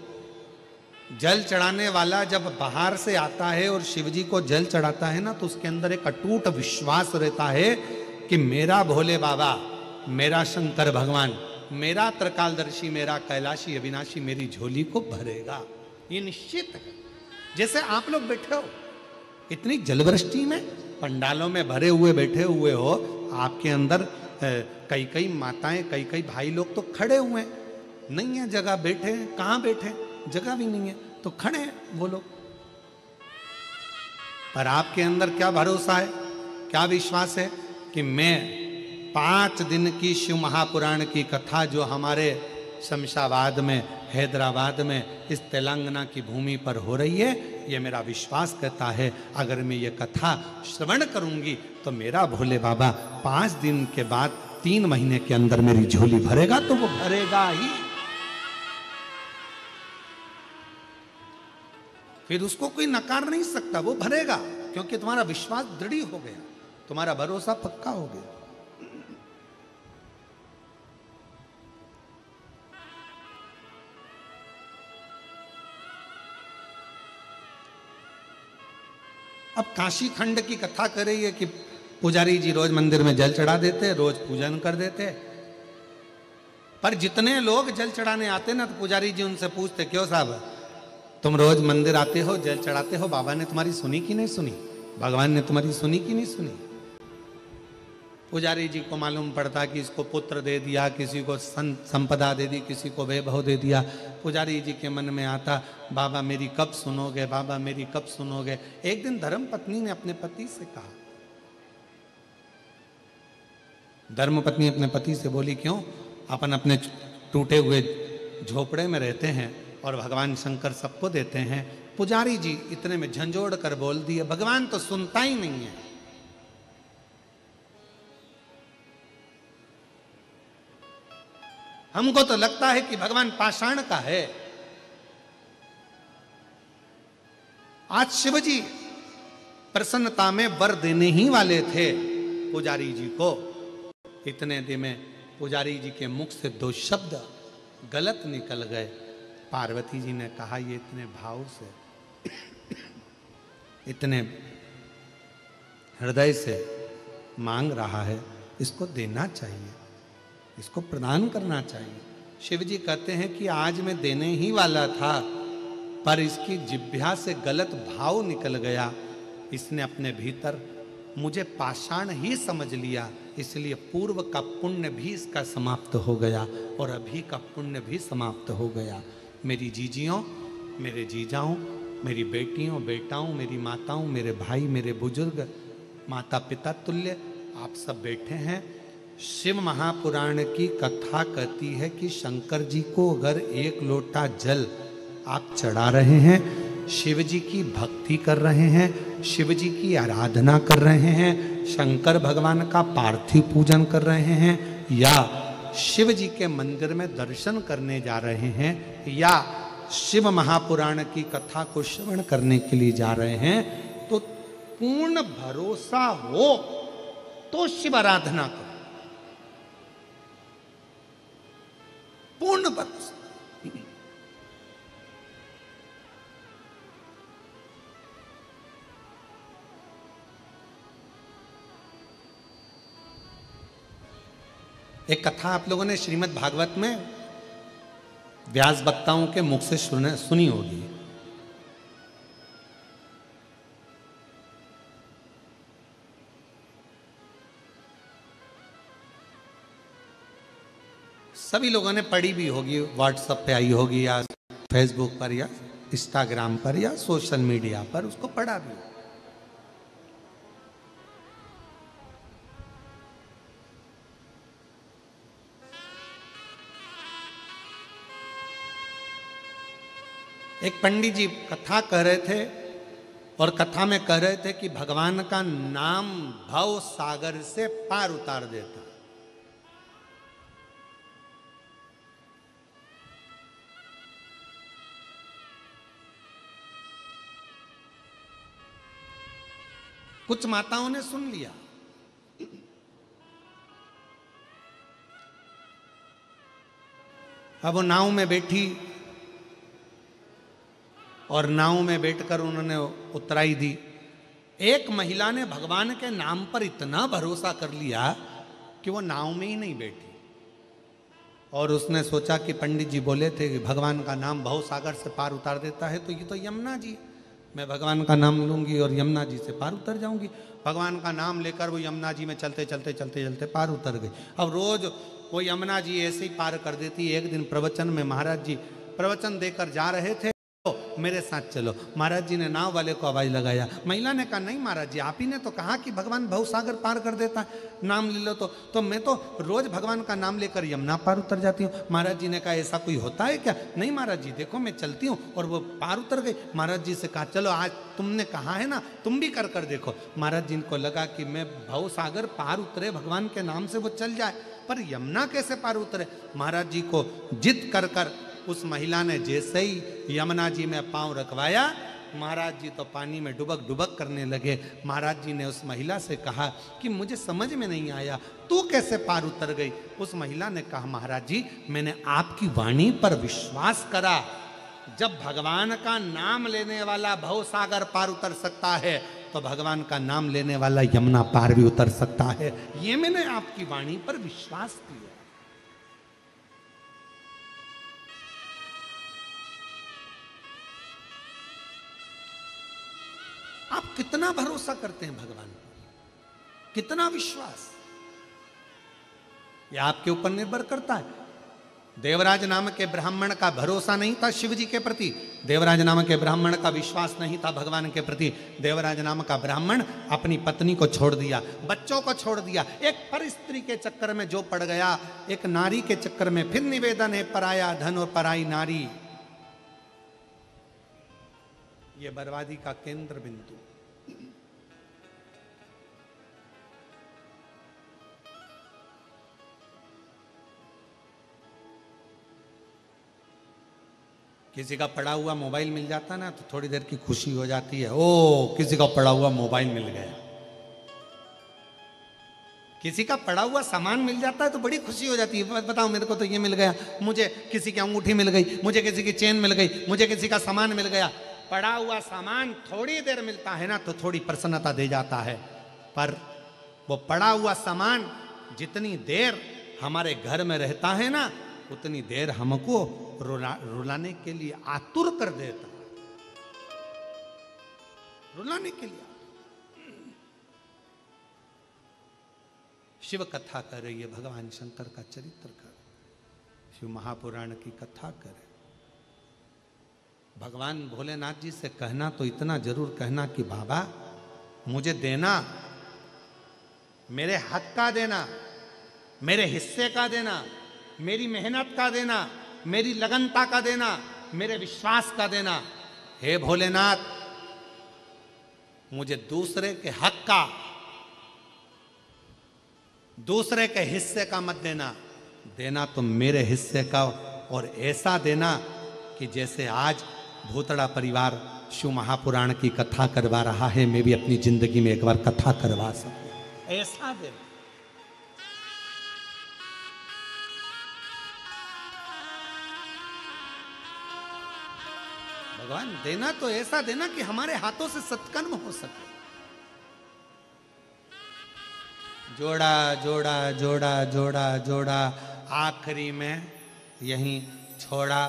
जल चढ़ाने वाला जब बाहर से आता है और शिवजी को जल चढ़ाता है ना, तो उसके अंदर एक अटूट विश्वास रहता है कि मेरा भोले बाबा, मेरा शंकर भगवान, मेरा त्रिकालदर्शी, मेरा कैलाशी अविनाशी मेरी झोली को भरेगा, ये निश्चित है। जैसे आप लोग बैठे हो इतनी जलवृष्टि में, पंडालों में भरे हुए बैठे हुए हो, आपके अंदर कई कई माताएं, कई कई भाई लोग तो खड़े हुए हैं, नहीं है जगह, बैठे हैं, कहाँ बैठे, जगह भी नहीं है तो खड़े हैं वो लोग। पर आपके अंदर क्या भरोसा है, क्या विश्वास है कि मैं 5 दिन की शिव महापुराण की कथा जो हमारे शमशाबाद में, हैदराबाद में, इस तेलंगाना की भूमि पर हो रही है, ये मेरा विश्वास कहता है अगर मैं ये कथा श्रवण करूंगी तो मेरा भोले बाबा 5 दिन के बाद 3 महीने के अंदर मेरी झोली भरेगा, तो वो भरेगा ही। फिर उसको कोई नकार नहीं सकता, वो भरेगा, क्योंकि तुम्हारा विश्वास दृढ़ हो गया, तुम्हारा भरोसा पक्का हो गया। अब काशी खंड की कथा कर रही है कि पुजारी जी रोज मंदिर में जल चढ़ा देते, रोज पूजन कर देते, पर जितने लोग जल चढ़ाने आते ना, तो पुजारी जी उनसे पूछते, क्यों साहब तुम रोज मंदिर आते हो, जल चढ़ाते हो, बाबा ने तुम्हारी सुनी कि नहीं सुनी, भगवान ने तुम्हारी सुनी कि नहीं सुनी। पुजारी जी को मालूम पड़ता कि इसको पुत्र दे दिया, किसी को संपदा दे दी, किसी को वैभव दे दिया। पुजारी जी के मन में आता, बाबा मेरी कब सुनोगे, बाबा मेरी कब सुनोगे। एक दिन धर्म पत्नी ने अपने पति से कहा, धर्म पत्नी अपने पति से बोली, क्यों अपन अपने टूटे हुए झोपड़े में रहते हैं और भगवान शंकर सबको देते हैं। पुजारी जी इतने में झंझोड़ कर बोल दिए, भगवान तो सुनता ही नहीं है। हमको तो लगता है कि भगवान पाषाण का है। आज शिवजी प्रसन्नता में वर देने ही वाले थे पुजारी जी को, इतने दिन में पुजारी जी के मुख से 2 शब्द गलत निकल गए। पार्वती जी ने कहा, ये इतने भाव से, इतने हृदय से मांग रहा है, इसको देना चाहिए, इसको प्रदान करना चाहिए। शिव जी कहते हैं कि आज मैं देने ही वाला था, पर इसकी जिह्वा से गलत भाव निकल गया, इसने अपने भीतर मुझे पाषाण ही समझ लिया, इसलिए पूर्व का पुण्य भी इसका समाप्त हो गया और अभी का पुण्य भी समाप्त हो गया। मेरी जीजियों, मेरे जीजाओं, मेरी बेटियों, बेटाओं, मेरी माताओं, मेरे भाई, मेरे बुजुर्ग, माता पिता तुल्य आप सब बैठे हैं। शिव महापुराण की कथा कहती है कि शंकर जी को अगर एक लोटा जल आप चढ़ा रहे हैं, शिव जी की भक्ति कर रहे हैं, शिव जी की आराधना कर रहे हैं, शंकर भगवान का पार्थिव पूजन कर रहे हैं, या शिव जी के मंदिर में दर्शन करने जा रहे हैं, या शिव महापुराण की कथा को श्रवण करने के लिए जा रहे हैं, तो पूर्ण भरोसा हो तो शिव आराधना करो। पूर्ण भरोसा। एक कथा आप लोगों ने श्रीमद् भागवत में व्यास वक्ताओं के मुख से सुनी होगी। सभी लोगों ने पढ़ी भी होगी, व्हाट्सएप पे आई होगी या फेसबुक पर या इंस्टाग्राम पर या सोशल मीडिया पर उसको पढ़ा भी होगा। एक पंडित जी कथा कह रहे थे और कथा में कह रहे थे कि भगवान का नाम भव सागर से पार उतार देता। कुछ माताओं ने सुन लिया, अब वो नाव में बैठी और नाव में बैठकर उन्होंने उतराई दी। एक महिला ने भगवान के नाम पर इतना भरोसा कर लिया कि वो नाव में ही नहीं बैठी, और उसने सोचा कि पंडित जी बोले थे कि भगवान का नाम भव सागर से पार उतार देता है, तो ये तो यमुना जी, मैं भगवान का नाम लूंगी और यमुना जी से पार उतर जाऊंगी। भगवान का नाम लेकर वो यमुना जी में चलते चलते चलते चलते पार उतर गई। अब रोज वो यमुना जी ऐसे ही पार कर देती। एक दिन प्रवचन में महाराज जी प्रवचन देकर जा रहे थे, मेरे साथ चलो। महाराज जी ने नाव वाले को आवाज लगाया। महिला ने कहा नहीं महाराज जी, आप ही ने तो कहा कि भगवान भव सागर पार कर देता है, नाम ले लो। तो मैं तो रोज भगवान का नाम लेकर यमुना पार उतर जाती हूँ। महाराज जी ने कहा ऐसा कोई होता है क्या? नहीं महाराज जी, देखो मैं चलती हूँ, और वो पार उतर गई। महाराज जी से कहा चलो आज तुमने कहा है ना, तुम भी कर देखो। महाराज जी को लगा कि मैं भव सागर पार उतरे भगवान के नाम से वो चल जाए, पर यमुना कैसे पार उतरे? महाराज जी को जिद कर कर उस महिला ने जैसे ही यमुना जी में पांव रखवाया, महाराज जी तो पानी में डुबक डुबक करने लगे। महाराज जी ने उस महिला से कहा कि मुझे समझ में नहीं आया, तू कैसे पार उतर गई? उस महिला ने कहा महाराज जी, मैंने आपकी वाणी पर विश्वास करा, जब भगवान का नाम लेने वाला भव सागर पार उतर सकता है, तो भगवान का नाम लेने वाला यमुना पार भी उतर सकता है। ये मैंने आपकी वाणी पर विश्वास किया। आप कितना भरोसा करते हैं भगवान पर, कितना विश्वास, यह आपके ऊपर निर्भर करता है। देवराज नाम के ब्राह्मण का भरोसा नहीं था शिव जी के प्रति, देवराज नाम के ब्राह्मण का विश्वास नहीं था भगवान के प्रति। देवराज नाम का ब्राह्मण अपनी पत्नी को छोड़ दिया, बच्चों को छोड़ दिया, एक पर स्त्री के चक्कर में जो पड़ गया, एक नारी के चक्कर में। फिर निवेदन है, पराया धन और पराई नारी, ये बर्बादी का केंद्र बिंदु। किसी का पड़ा हुआ मोबाइल मिल जाता ना तो थोड़ी देर की खुशी हो जाती है, ओ किसी का पड़ा हुआ मोबाइल मिल गया। किसी का पड़ा हुआ सामान मिल जाता है तो बड़ी खुशी हो जाती है, बताओ मेरे को तो ये मिल गया, मुझे किसी की अंगूठी मिल गई, मुझे किसी की चेन मिल गई, मुझे किसी का सामान मिल गया। पड़ा हुआ सामान थोड़ी देर मिलता है ना तो थोड़ी प्रसन्नता दे जाता है, पर वो पड़ा हुआ सामान जितनी देर हमारे घर में रहता है ना, उतनी देर हमको रुलाने के लिए आतुर कर देता, रुलाने के लिए। शिव कथा कर रही है, भगवान शंकर का चरित्र कर, शिव महापुराण की कथा करे। भगवान भोलेनाथ जी से कहना तो इतना जरूर कहना कि बाबा मुझे देना, मेरे हक का देना, मेरे हिस्से का देना, मेरी मेहनत का देना, मेरी लगनता का देना, मेरे विश्वास का देना। हे भोलेनाथ, मुझे दूसरे के हक का, दूसरे के हिस्से का मत देना, देना तो मेरे हिस्से का, और ऐसा देना कि जैसे आज भूतड़ा परिवार शिव महापुराण की कथा करवा रहा है, मैं भी अपनी जिंदगी में एक बार कथा करवा सकूं, ऐसा देना। भगवान देना तो ऐसा देना कि हमारे हाथों से सत्कर्म हो सके। जोड़ा जोड़ा जोड़ा जोड़ा जोड़ा, आखिरी में यहीं छोड़ा,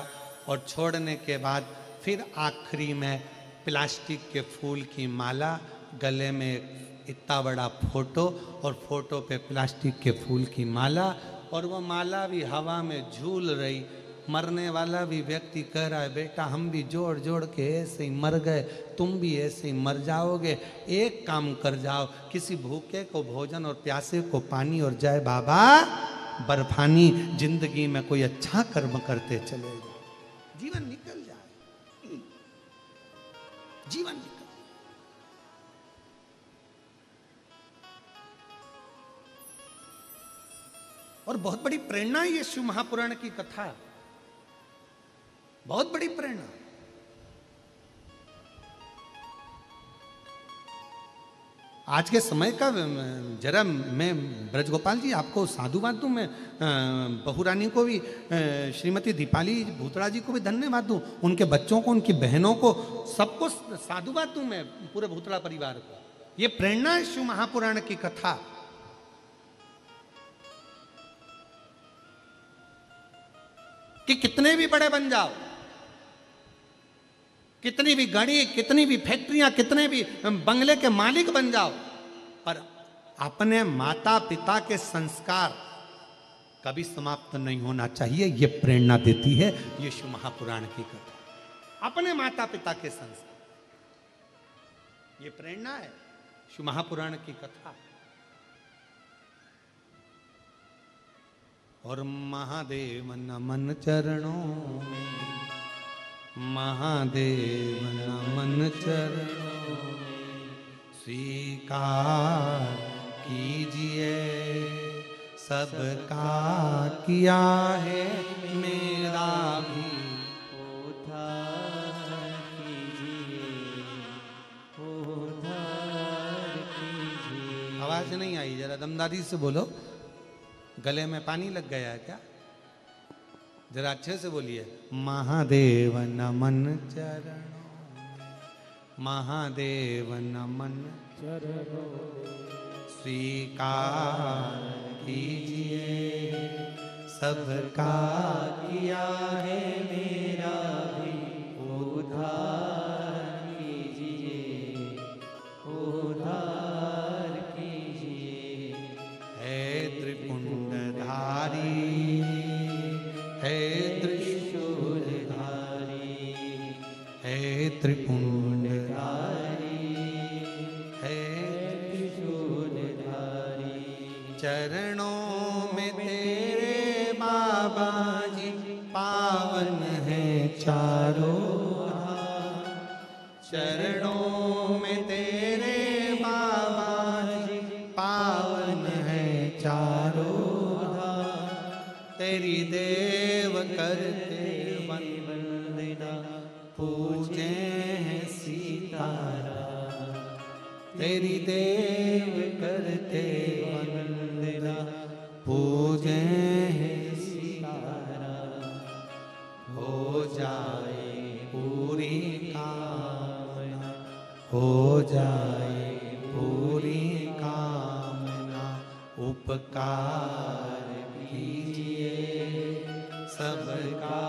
और छोड़ने के बाद फिर आखिरी में प्लास्टिक के फूल की माला, गले में इतना बड़ा फोटो, और फोटो पे प्लास्टिक के फूल की माला, और वो माला भी हवा में झूल रही। मरने वाला भी व्यक्ति कह रहा है, बेटा हम भी जोड़ जोड़ के ऐसे ही मर गए, तुम भी ऐसे ही मर जाओगे, एक काम कर जाओ, किसी भूखे को भोजन और प्यासे को पानी, और जय बाबा बर्फानी, जिंदगी में कोई अच्छा कर्म करते चले जाओ, जीवन निकल जाए, जीवन निकल। और बहुत बड़ी प्रेरणा है ये शिव महापुराण की कथा, बहुत बड़ी प्रेरणा। आज के समय का जरा मैं ब्रजगोपाल जी आपको साधुवाद दूं, मैं बहुरानी को भी, श्रीमती दीपाली भूतड़ा जी को भी धन्यवाद दूं, उनके बच्चों को, उनकी बहनों को, सबको साधुवाद दूं मैं, पूरे भूतड़ा परिवार को। ये प्रेरणा है शिव महापुराण की कथा। कि कितने भी बड़े बन जाओ, कितनी भी गाड़ी, कितनी भी फैक्ट्रियां, कितने भी बंगले के मालिक बन जाओ, पर अपने माता पिता के संस्कार कभी समाप्त नहीं होना चाहिए। ये प्रेरणा देती है ये शिव महापुराण की कथा, अपने माता पिता के संस्कार, ये प्रेरणा है शिव महापुराण की कथा। और महादेव नमन चरणों में, महादेव नमन चरणों में, स्वीकार कीजिए सबका किया है मेरा भी, उद्धार कीजिए, उद्धार कीजिए। आवाज नहीं आई, जरा दमदारी से बोलो, गले में पानी लग गया है क्या? जरा अच्छे से बोलिए। महादेव नमन चरणों में, महादेव नमन चरणों, स्वीकार कीजिए सबका किया है मेरा भी, उद्धार कीजिए, उद्धार कीजिए। है त्रिपुंडधारी, है त्रिशूलधारी, है त्रिपुंडधारी, है त्रिशूलधारी। चरणों में तेरे बाबा जी पावन है चारों धाम, चरणों में तेरे बाबा जी पावन है चारों धाम, तेरी देव करते वंदना, पूजे हैं सीताराम, तेरी देव करते वंदना, पूजे हैं सीताराम, हो जाए पूरी कामना, हो जाए पूरी कामना। उपकार कीजिए सबका